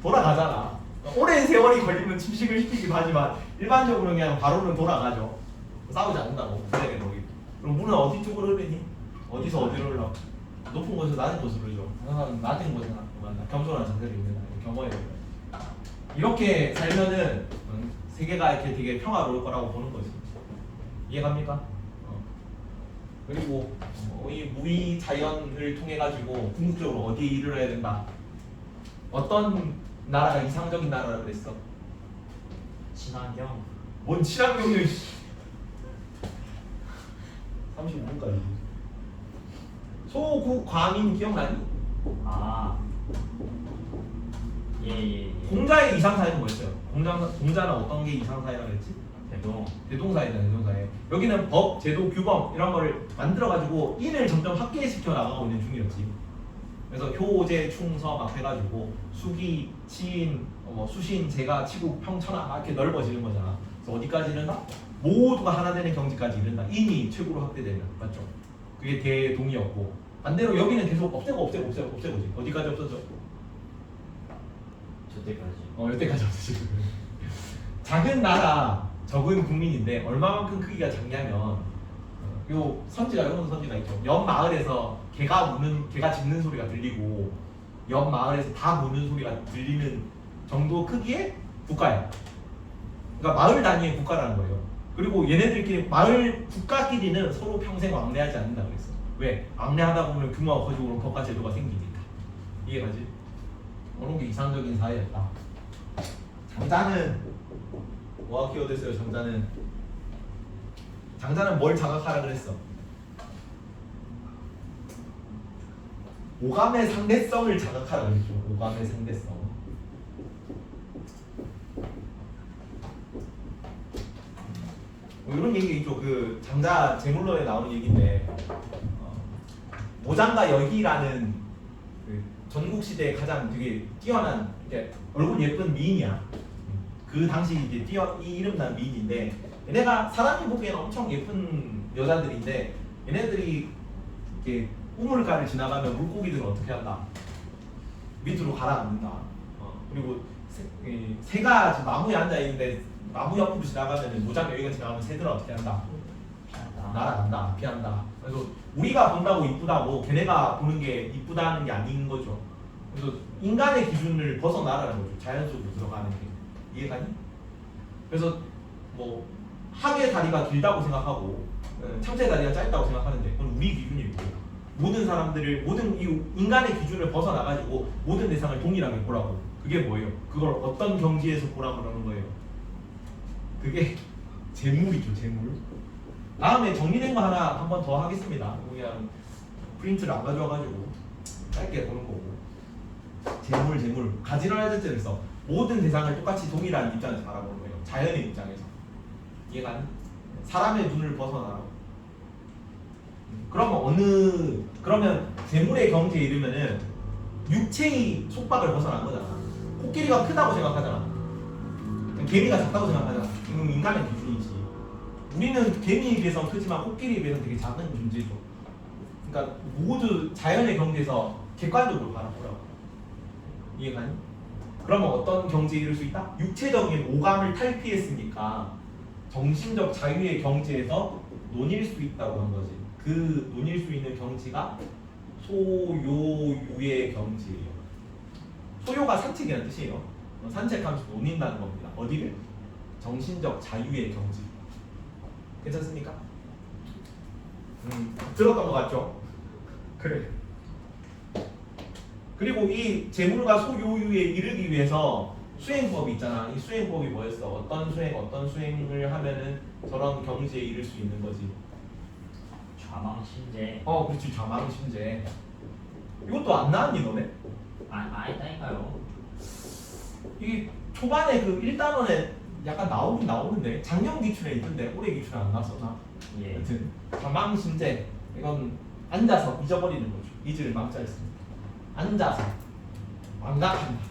돌아가잖아. 오랜 세월이 걸리면 침식을 시키기도 하지만 일반적으로 그냥 바로는 돌아가죠. 싸우지 않는다고 부쟁의 덕이. 그럼 물은 어디 쪽으로 흐르니? 어디서 어디로 흘러? 높은 곳에서 낮은 곳으로 흘러. 항상 낮은 곳에서 겸손한 자세를 있는 겸허해요. 이렇게 살면은 세계가 이렇게 되게 평화로울 거라고 보는 거지. 이해갑니까? 그리고 이 무위 자연을 통해 가지고 궁극적으로 어디에 이르러야 된다. 어떤 나라가 이상적인 나라라 그랬어? 친환경. 뭔 친환경을 35분까지. 소국과민 기억나니? 아. 예. 공자의 이상사회는 뭐였어요? 공자는 어떤 게 이상사회라고 했지? 대동사회잖아요. 대동사회. 여기는 법, 제도, 규범 이런 거를 만들어 가지고 인을 점점 확대시켜 나가고 있는 중이었지. 그래서 효제, 충서 막 해가지고 수기, 치인, 수신, 제가, 치국, 평천하 막 이렇게 넓어지는 거잖아. 그래서 어디까지 이른다? 모두가 하나 되는 경지까지 이른다. 인이 최고로 확대되면 맞죠? 그게 대동이었고 반대로 여기는 계속 없애고지. 어디까지 없어져? 저때까지. 여태까지 없어지고. 작은 나라, 적은 국민인데 얼마만큼 크기가 작냐면 요 선지가 이런 선지가 있죠. 옆 마을에서 개가 짖는 소리가 들리고 옆 마을에서 다 무는 소리가 들리는 정도 크기의 국가야. 그러니까 마을 단위의 국가라는 거예요. 그리고 얘네들끼리 마을 국가끼리는 서로 평생 왕래하지 않는다 그랬어. 왜? 왕래하다 보면 규모가 커지고 법과 제도가 생기니까. 이해가지? 그런 게 이상적인 사회였다. 장자는 뭐가 키워드했어요? 장자는 뭘 자각하라 그랬어? 오감의 상대성을 자각하라 그랬죠. 오감의 상대성. 이런 얘기 있죠. 그 장자 제물론에 나오는 얘기인데 모장과 여희라는 그 전국 시대에 가장 되게 뛰어난 이렇게 얼굴 예쁜 미인이야. 그 당시 이제 이 이름 난 미인인데 얘네가 사람이 보기에는 엄청 예쁜 여자들인데 얘네들이 이렇게 우물가를 지나가면 물고기들은 어떻게 한다? 밑으로 가라앉는다. 그리고 새가 지금 나무에 앉아 있는데 나무 옆으로 지나가면 모장 여기가 지나가면 새들은 어떻게 한다? 날아간다, 피한다. 그래서 우리가 본다고 이쁘다고 걔네가 보는 게 이쁘다는 게 아닌 거죠. 그래서 인간의 기준을 벗어나라는 거죠. 자연 속으로 들어가는 게. 이해가니? 그래서 뭐 학의 다리가 길다고 생각하고 참새의 다리가 짧다고 생각하는데 그건 우리 기준이고 모든 사람들을 모든 이 인간의 기준을 벗어나가지고 모든 대상을 동일하게 보라고. 그게 뭐예요? 그걸 어떤 경지에서 보라고 그러는 거예요? 그게 재물이죠. 재물. 다음에 정리된 거 하나 한 번 더 하겠습니다. 그냥 프린트를 안 가져와가지고 짧게 보는 거고. 재물. 가지런해졌죠. 모든 대상을 똑같이 동일한 입장에서 바라보는 거예요. 자연의 입장에서. 이해가니? 사람의 눈을 벗어나라고. 그러면 재물의 경지에 이르면은 육체의 속박을 벗어난 거잖아. 코끼리가 크다고 생각하잖아. 개미가 작다고 생각하잖아. 이건 인간의 기준이지. 우리는 개미에 비해서 크지만 코끼리에 비해서 되게 작은 존재죠. 그러니까 모두 자연의 경지에서 객관적으로 바라보라고. 이해가니? 그러면 어떤 경지에 이를 수 있다? 육체적인 오감을 탈피했으니까 정신적 자유의 경지에서 논일 수 있다고 한 거지. 그 논일 수 있는 경지가 소요유의 경지예요. 소요가 산책이라는 뜻이에요. 산책하면서 논인다는 겁니다. 어디를? 정신적 자유의 경지. 괜찮습니까? 들었던 것 같죠? 그래. 그리고 이 재물과 소유에 이르기 위해서 수행법이 있잖아. 이 수행법이 뭐였어? 어떤 수행을 하면은 저런 경지에 이를 수 있는 거지. 좌망신제. 그렇지. 좌망신제. 이것도 안 나왔니 너네? 아니다니까요. 이게 초반에 그 1단원에 약간 나오긴 나오는데 작년 기출에 있던데 올해 기출에 안 나왔었나? 예. 여튼 좌망신제 이건 앉아서 잊어버리는 거죠. 잊을 망자를 씁니다. 앉아서 망각한다.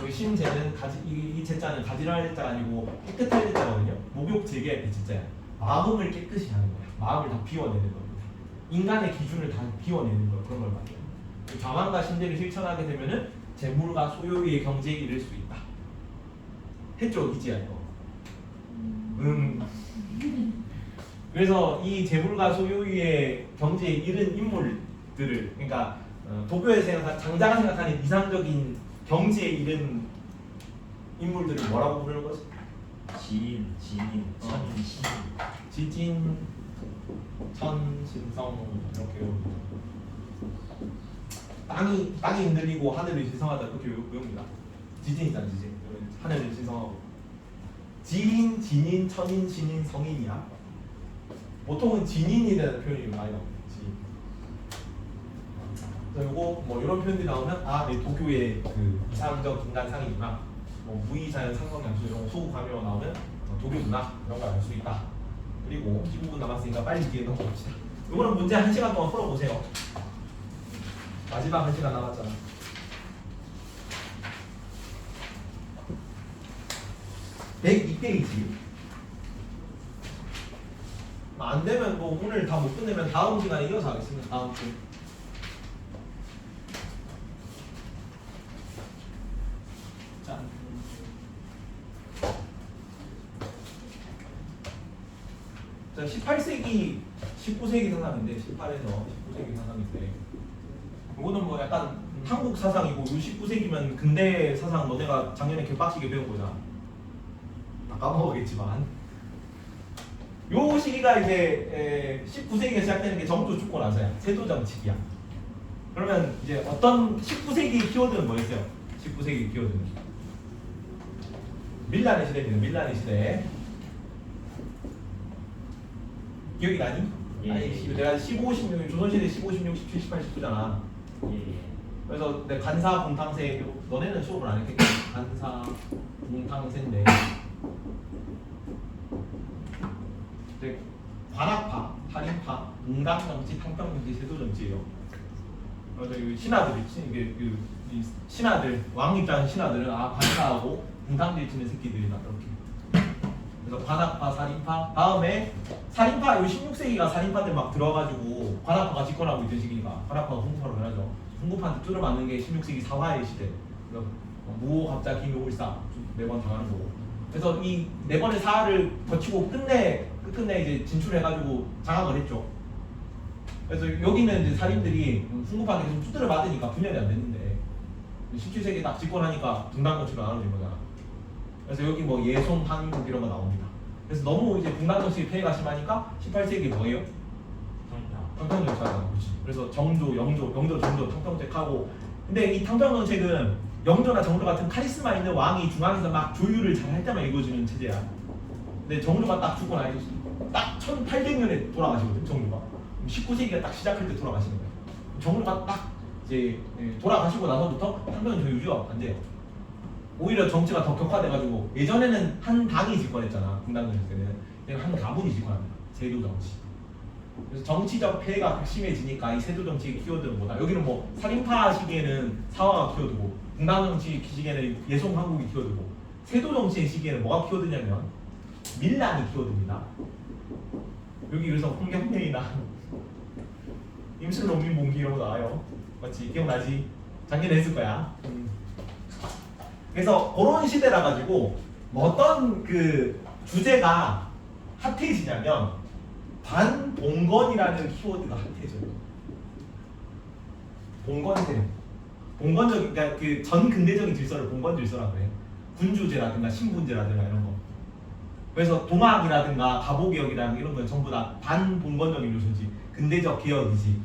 그 신제는 이 제자는 가지런할 제자가 아니고 깨끗할 제자거든요. 목욕 재개할 때 진짜야. 마음을 깨끗이 하는 거야. 마음을 다 비워내는 겁니다. 인간의 기준을 다 비워내는 거 그런 걸 말해요. 좌망과 신제를 실천하게 되면은 재물과 소유의 경지에 이를 수 있다. 했죠, 이지야 이거. 그래서 이 재물과 소유의 경지에 이른 인물들을, 그러니까 도교에서 장자가 생각하는 이상적인 경지에 이른 인물들을 뭐라고 부르는 거지? 지인, 천인, 신. 지진, 천, 신성 이렇게 땅이 흔들리고 하늘이 신성하다 그렇게 외웁니다. 지진이잖아, 지진. 하늘이 신성하고. 지인, 진인, 천인, 신인, 성인이야. 보통은 진인이라는 표현이 많이 나옵니다. 진. 그래서 요거 뭐 이런 표현들이 나오면 내 도교의 그 이상적 인간상이구나. 뭐 무의자연 상성양수 이런 소구 가명 나오면 도교구나 이런 걸 알 수 있다. 그리고 15분 남았으니까 빨리 뒤에 넘어갑시다. 이거는 문제 1시간 동안 풀어보세요. 마지막 1시간 남았잖아. 102페이지. 안 되면 뭐 오늘 다 못 끝내면 다음 시간에 이어서 하겠습니다. 다음 주. 자. 자, 18세기, 19세기 사상인데 18에서 19세기 사상인데 이거는 뭐 약간 한국 사상이고 요 19세기면 근대 사상 너네가 작년에 개빡치게 배운 거잖아. 다 까먹었겠지만 요 시기가 이제 19세기가 시작되는 게 정조 죽고 나서야. 세도 정치기야. 그러면 이제 어떤 19세기 키워드는 뭐였어요? 19세기 키워드는 밀란의 시대입니다. 밀란의 시대. 기억이 나니? 예. 아니 내가 15, 16 조선시대 15, 16, 17, 18, 19잖아. 예. 그래서 내 간사 공탕세 너네는 수업을 안 했겠지? 간사 공탕세인데 이제 관학파, 살인파, 웅당정치, 탕평정치, 세도정치예요. 그래서 이 신하들이 이 신하들 왕 입장의 신하들은 관사하고 공탕제 치는 새끼들이다 이렇게. 그래서 관학파, 살인파. 다음에 살인파 요 16세기가 살인파들 막 들어가지고 관학파가 집권하고 있던 시기니까 관학파가 홍구파로 변하죠. 홍구파한테 뚫어 맞는 게 16세기 사화의 시대. 그래서 무호, 갑자, 기묘, 울사 매번 당하는 거고. 그래서 이 네 번의 사화를 거치고 끝내 이제 진출해가지고 장악을 했죠. 그래서 여기는 이제 살인들이 홍구파한테 계속 두드려 맞으니까 분열이 안 됐는데 17세기에 딱 집권하니까 분단정치로 나눠진 거잖아. 그래서 여기 뭐 예송, 한국 이런 거 나옵니다. 그래서 너무 이제 분단정치 폐해가 심하니까 18세기 뭐예요? 탕평정책하고. 그래서 정조, 영조, 탕평정책하고. 근데 이 탕평정책은 영조나 정조 같은 카리스마 있는 왕이 중앙에서 막 조율을 잘 할 때만 이루어지는 체제야. 근데 정조가 딱 죽고 나서 딱 1800년에 돌아가시거든. 정조가 19세기가 딱 시작할 때 돌아가시는 거예요. 정조가 딱 이제 돌아가시고 나서부터 탕평정책 유지가 안 돼요. 오히려 정치가 더 격화돼가지고 예전에는 한 당이 집권했잖아. 분단정책 때는 한 가문이 집권합니다. 세도 정치. 그래서 정치적 폐해가 극심해지니까 이 세도 정치의 키워드는 뭐다? 여기는 뭐 살인파 시기에는 사화가 키워드고, 분단정치 시기에는 예송 한국이 키워드고, 세도 정치의 시기에는 뭐가 키워드냐면 밀란이 키워드입니다. 여기 그래서 홍경래이나 임슬농민봉기 이런 거 나와요. 맞지? 기억나지? 작년에 했을 거야. 그래서 그런 시대라 가지고 어떤 그 주제가 핫해지냐면 반봉건이라는 키워드가 핫해져요. 봉건세, 봉건적, 그러니까 그 전 근대적인 질서를 봉건 질서라고 해. 군주제라든가 신분제라든가 이런 거. 그래서 동학이라든가 가보개혁이라는 이런 건 전부 다 반봉건적인 요소지. 근대적 개혁이지.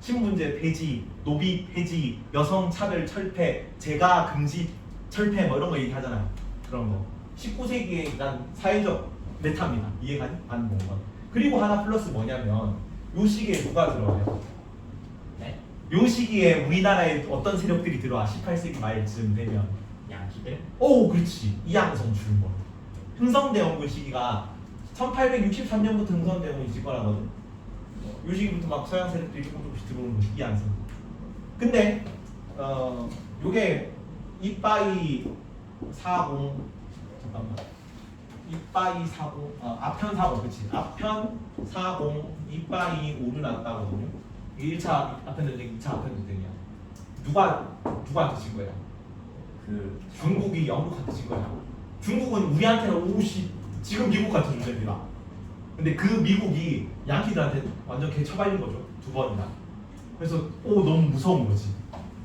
신분제 폐지, 노비 폐지, 여성 차별 철폐, 재가 금지 철폐 뭐 이런 거 얘기하잖아요. 그런 거. 19세기에 일단 사회적 메타입니다. 이해가니? 반봉건. 그리고 하나 플러스 뭐냐면 요 시기에 누가 들어와요? 네? 요 시기에 우리나라에 어떤 세력들이 들어와? 18세기 말쯤 되면. 양키들? 오, 그렇지. 이양성 출몰. 흥성대원군 시기가 1863년부터 흥성대원군이 집권하거든. 요 시기부터 막 서양 세력들이 조금씩 들어오는 거지. 이양성. 근데 요게 이빠이 40 잠깐만. 이빠이 40 아편 40 그렇지. 아편 40 이빠이 5류 났다거든요. 이게 1차 아편 전쟁, 2차 아편 전쟁이야. 누구한테 진 거야? 그 중국이 영국한테 진 거야. 중국은 우리한테는 오씨 지금 미국 같은 존재입니다. 근데 그 미국이 양키들한테 완전 개처발린 거죠. 2번이나. 그래서 너무 무서운 거지.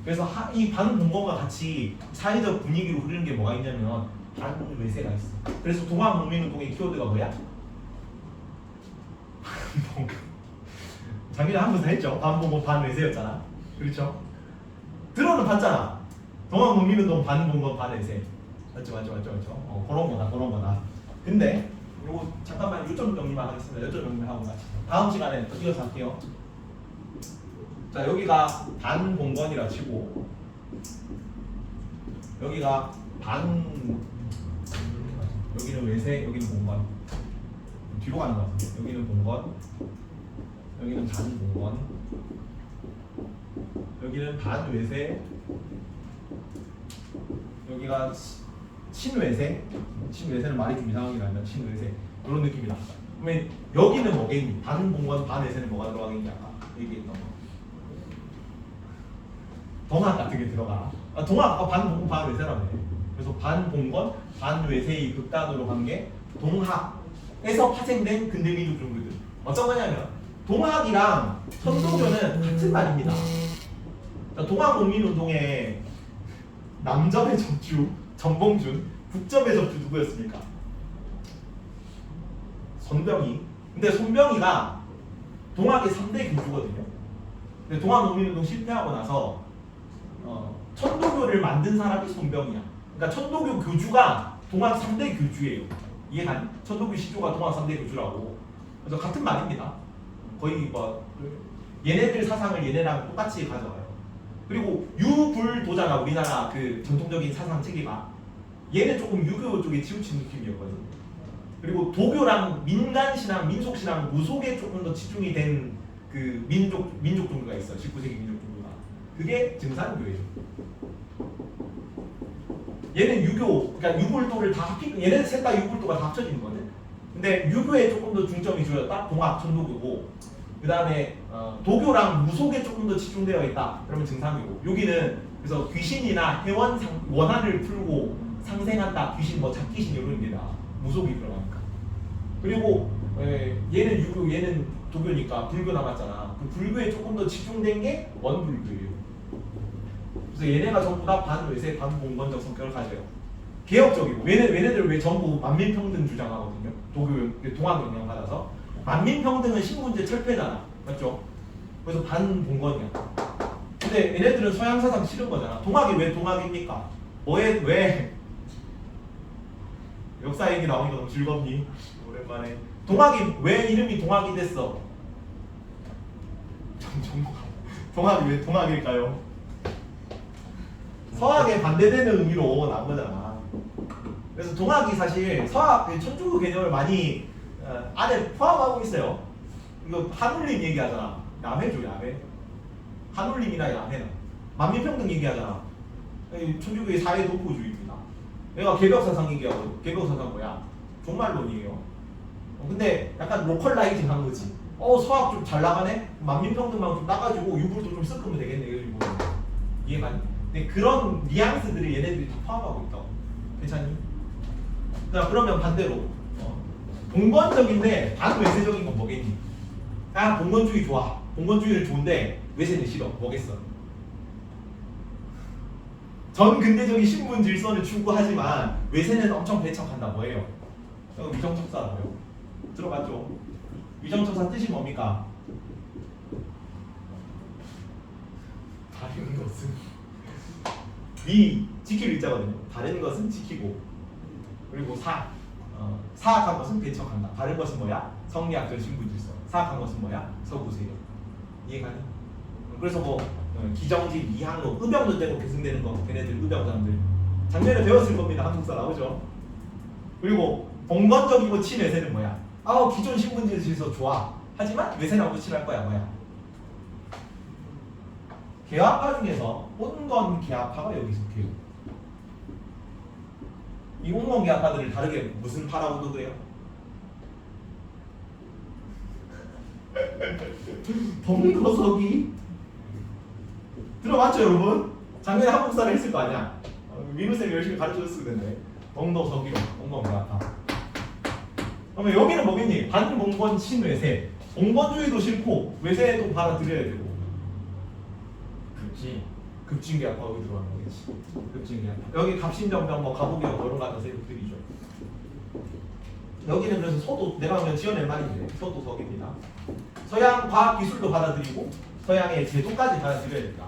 그래서 이 반봉건과 같이 사회적 분위기로 흐르는 게 뭐가 있냐면 반외세가 있어. 그래서 동학농민운동의 키워드가 뭐야? 작년에 한번 했죠. 반봉건 반외세였잖아. 그렇죠? 들어는 봤잖아. 동학농민운동 반봉건 반외세. 맞죠. 그런 거다. 근데 요거 잠깐만 요점 정리만 하겠습니다. 요점 정리하고 같이 다음 시간에 또 이어서 할게요. 자, 여기가 반봉건이라 치고 여기가 여기는 외세, 여기는 봉건. 뒤로 가는 거 같은데. 여기는 봉건, 여기는 반봉건, 여기는 반외세, 여기가 친외세. 친외세는 말이 좀 이상하게 나면 친외세 이런 느낌이다. 그러면 여기는 뭐겠니? 반봉건, 반외세는 뭐가 들어가겠니? 아까 얘기했던 거. 동학 같은 게 들어가. 동학 반봉건, 반외세라네. 그래서 반봉건, 반외세의 극단으로 간 게 동학에서 파생된 근대민족 종교들. 어떤 거냐면 동학이랑 천도교는 같은 말입니다. 동학농민운동의 남점의 접주 전봉준, 북점의 접주 누구였습니까? 손병희. 근데 손병희가 동학의 3대 교주거든요. 근데 동학농민운동 실패하고 나서 천도교를 만든 사람이 손병희야. 그러니까 천도교 교주가 동학 3대 교주예요. 이해가니? 천도교 시조가 동학 3대 교주라고. 그래서 같은 말입니다. 거의 뭐 얘네들 사상을 얘네랑 똑같이 가져와요. 그리고 유불도잖아. 우리나라 그 전통적인 사상 체계가. 얘는 조금 유교 쪽에 치우친 느낌이었거든. 그리고 도교랑 민간신앙, 민속신앙, 무속에 조금 더 치중이 된 그 민족 종교가 있어. 19세기 민족 종교가. 그게 증산교예요. 얘는 유교, 그러니까 유불도를 다 얘네들 셋 다 유불도가 다 합쳐지는 거거든. 근데 유교에 조금 더 중점이 주어졌다. 동학 천도교고. 그 다음에 도교랑 무속에 조금 더 치중되어 있다. 그러면 증산교고. 여기는 그래서 귀신이나 회원 원한을 풀고 상생한다. 귀신 뭐 잡귀신 이런 게 다 무속이 들어가니까. 그리고 얘는 유교, 얘는 도교니까 불교 남았잖아. 그 불교에 조금 더 치중된 게 원불교예요. 그래서 얘네가 전부 다 반외세, 반봉건적 성격을 가져요. 개혁적이고 얘네들 왜 전부 만민평등 주장하거든요. 동학 영향 받아서 만민평등은 신분제 철폐잖아, 맞죠? 그래서 반봉건이야. 근데 얘네들은 서양 사상 싫은 거잖아. 동학이 왜 동학입니까? 왜 역사 얘기 나오니까 너무 즐겁니? 오랜만에. 동학이 왜 이름이 동학이 됐어? 동학이 왜 동학일까요? 서학에 반대되는 의미로 나온 거잖아. 그래서 동학이 사실 서학 천주교 개념을 많이 안에 포함하고 있어요. 이거 한울림 얘기하잖아. 야매죠, 야매. 한울림이나 야매는 만민평등 얘기하잖아. 천주교의 사회 도포주의입니다. 얘가 개벽사상 얘기하고 개벽사상 뭐야? 종말론이에요. 근데 약간 로컬라이징 한 거지. 서학 좀 잘 나가네? 만민평등만 좀 따가지고 유불도 좀 섞으면 되겠네. 이해가니? 근데 그런 뉘앙스들을 얘네들이 다 포함하고 있다고. 괜찮니? 자, 그러면 반대로 봉건적인데 반외세적인 건 뭐겠니? 봉건주의 좋아. 봉건주의는 좋은데 외세는 싫어. 뭐겠어? 전 근대적인 신분 질서를 추구하지만 외세는 엄청 배척한다. 뭐예요? 이거 위정척사라고요. 들어봤죠? 위정척사 뜻이 뭡니까? 다른 것은 위 지킬 일자거든요. 다른 것은 지키고 그리고 사악한 것은 배척한다. 다른 것은 뭐야? 성리학적 신분질서. 사악한 것은 뭐야? 서구세력. 이해가니? 그래서 뭐 기정집, 이항로, 의병도 되고 계승되는 거 걔네들 의병 사람들 작년에 배웠을 겁니다. 한국사 나오죠. 그리고 봉건적이고 친외세는 뭐야? 기존 신분질서 좋아. 하지만 외세랑도 친할 거야. 뭐야? 개화파 중에서 온건 개화파가 여기 속해요. 이 온건 개화파들을 다르게 무슨 파라고도 그래요? 봉거석이 들어봤죠 여러분? 작년에 한국사를 했을 거 아니야? 민우쌤이 열심히 가르쳐줬을 텐데 봉도석이 온건 개화파. 그러면 여기는 뭐겠니? 반봉건 친외세. 봉건주의도 싫고 외세도 받아들여야 되고 급진계약파 여기 들어가는 거겠지. 급진계약파. 여기 갑신정병 뭐 가보기형 뭐 이런 거 하는 세력들이죠. 여기는 그래서 서도 내가 보면 지어낸 말인데 서도석입니다. 서양 과학 기술도 받아들이고 서양의 제도까지 받아들여야 된다.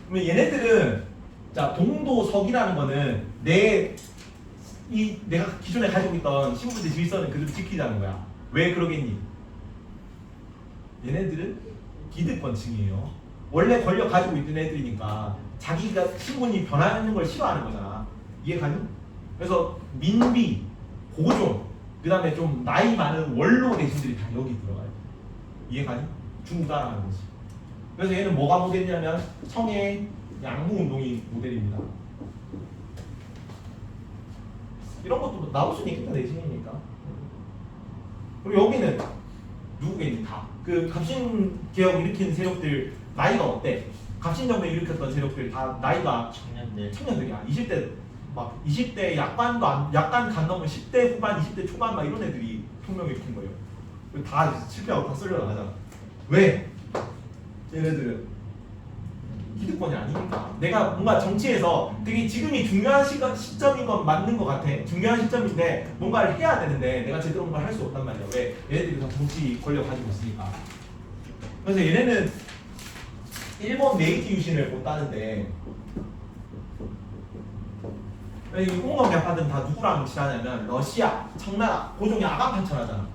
그러면 얘네들은 자 동도석이라는 거는 내가 기존에 가지고 있던 신분제 질서는 그대로 지키자는 거야. 왜 그러겠니? 얘네들은 기득권층이에요. 원래 권력 가지고 있던 애들이니까 자기가 신분이 변하는 걸 싫어하는 거잖아. 이해가니? 그래서 민비, 고종, 그 다음에 좀 나이 많은 원로 대신들이 다 여기 들어가요. 이해가니? 중국 따라하는 거지. 그래서 얘는 뭐가 모델이냐면 청해 양무운동이 모델입니다. 이런 것도 나올 수는 있겠다. 내신이니까. 그리고 여기는 누구겠니? 다. 그 갑신개혁 일으킨 세력들 나이가 어때? 갑신정변 일으켰던 세력들 다 나이가 청년들이야. 20대 막 20대 약간 간 넘은 10대 후반, 20대 초반 막 이런 애들이 혁명 일으킨 거예요. 다 실패하고 다 썰려 나가잖아. 왜? 얘네들은 기득권이 아니니까. 내가 뭔가 정치에서 되게 지금이 중요한 시점인 건 맞는 것 같아. 중요한 시점인데 뭔가를 해야 되는데 내가 제대로 뭔가를 할 수 없단 말이야. 왜? 얘네들이 다 정치 권력 가지고 있으니까. 그래서 얘네는 일본 메이지 유신을 못 따는데 이 홍콩개파들은 다 누구랑 친하냐면 러시아, 청나라, 고종이 아간판천하잖아.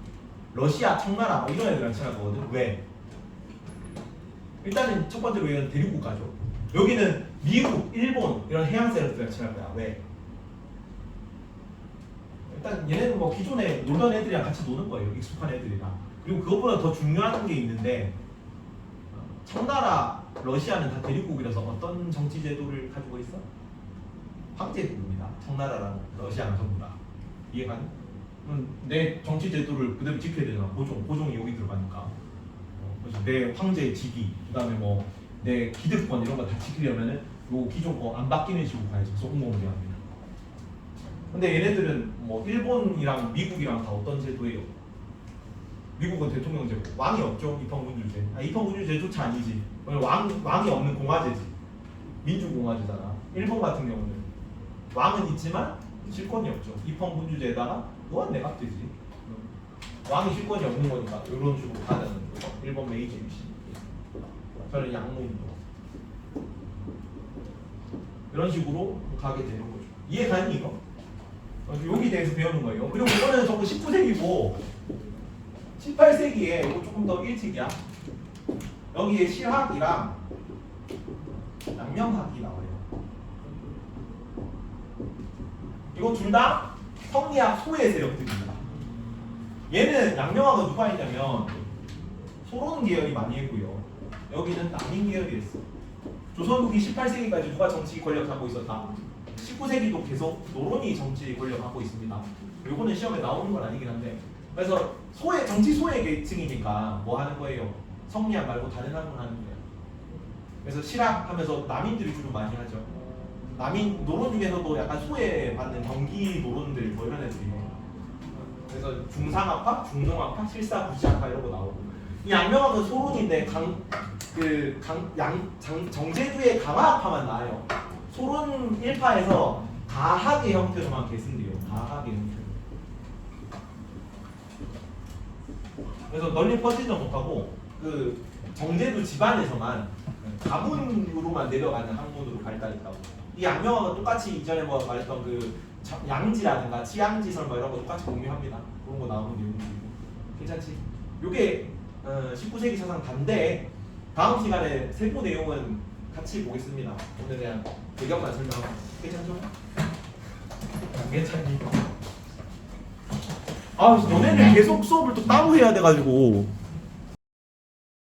러시아, 청나라 뭐 이런 애들이랑 친할 거거든. 왜? 일단은 첫 번째로 얘는 대륙국가죠. 여기는 미국, 일본 이런 해양 세력들이랑 친할 거야. 왜? 일단 얘네는 뭐 기존에 놀던 애들이랑 같이 노는 거예요. 익숙한 애들이랑. 그리고 그것보다 더 중요한 게 있는데 청나라, 러시아는 다 대륙국이라서 어떤 정치 제도를 가지고 있어? 황제국입니다. 청나라랑 러시아는 전부 다. 이해가니? 내 정치 제도를 그대로 지켜야 되잖아. 고종이 여기 들어가니까. 그래서 내 황제의 직위, 그다음에 뭐 내 기득권 이런 거 다 지키려면은 요 기존 거 안 바뀌는 식으로 가야지. 소공공개합니다. 근데 얘네들은 뭐 일본이랑 미국이랑 다 어떤 제도예요? 미국은 대통령제고 왕이 없죠. 입헌군주제. 입헌군주제조차 아니지. 왕이 없는 공화제지. 민주공화제잖아. 일본 같은 경우는 왕은 있지만 실권이 없죠. 입헌군주제에다가 무한내각제지. 왕이 실권이 없는 거니까 이런 식으로 가는 거죠. 일본 메이지 유신. 저는 양무운동. 이런 식으로 가게 되는 거죠. 이해가니 이거? 여기 대해서 배우는 거예요. 그리고 이거는 전부 19세기고 18세기에 이거 조금 더 일찍이야. 여기에 실학이랑 양명학이 나와요. 이거 둘 다 성리학 소외 세력들입니다. 얘는 양명학은 누가 했냐면 소론 계열이 많이 했고요. 여기는 남인 계열이 했어. 조선후기 18세기까지 누가 정치 권력 잡고 있었다. 19세기도 계속 노론이 정치 권력 갖고 있습니다. 요거는 시험에 나오는 건 아니긴 한데 그래서 정치 소외 계층이니까 뭐 하는 거예요? 성리학 말고 다른 학문 하는 거예요. 그래서 실학하면서 남인들이 주로 많이 하죠. 남인 노론 중에서도 약간 소외받는 경기 노론들 뭐 이런 애들이에요. 그래서 중상학파, 중농학파, 실사구시학파 이런 거 나오고 이 양명학은 소론인데 정제주의 강화학파만 나와요. 소론 1파에서 가학의 형태로만 계승돼요. 가학의 형태로. 그래서 널리 퍼지지는 못하고 그 정제도 집안에서만 가문으로만 내려가는 학문으로 발달했다고. 이 양명어가 똑같이 이전에 뭐 말했던 그 양지라든가 치양지설 뭐 이런 거 똑같이 공유합니다. 그런 거 나오는 내용이고 괜찮지? 요게 19세기 사상 단데 다음 시간에 세부 내용은 같이 보겠습니다. 오늘 그냥 배경만 설명하고 괜찮죠? 안 괜찮니? 아 너네는 계속 수업을 또 따로 해야 돼가지고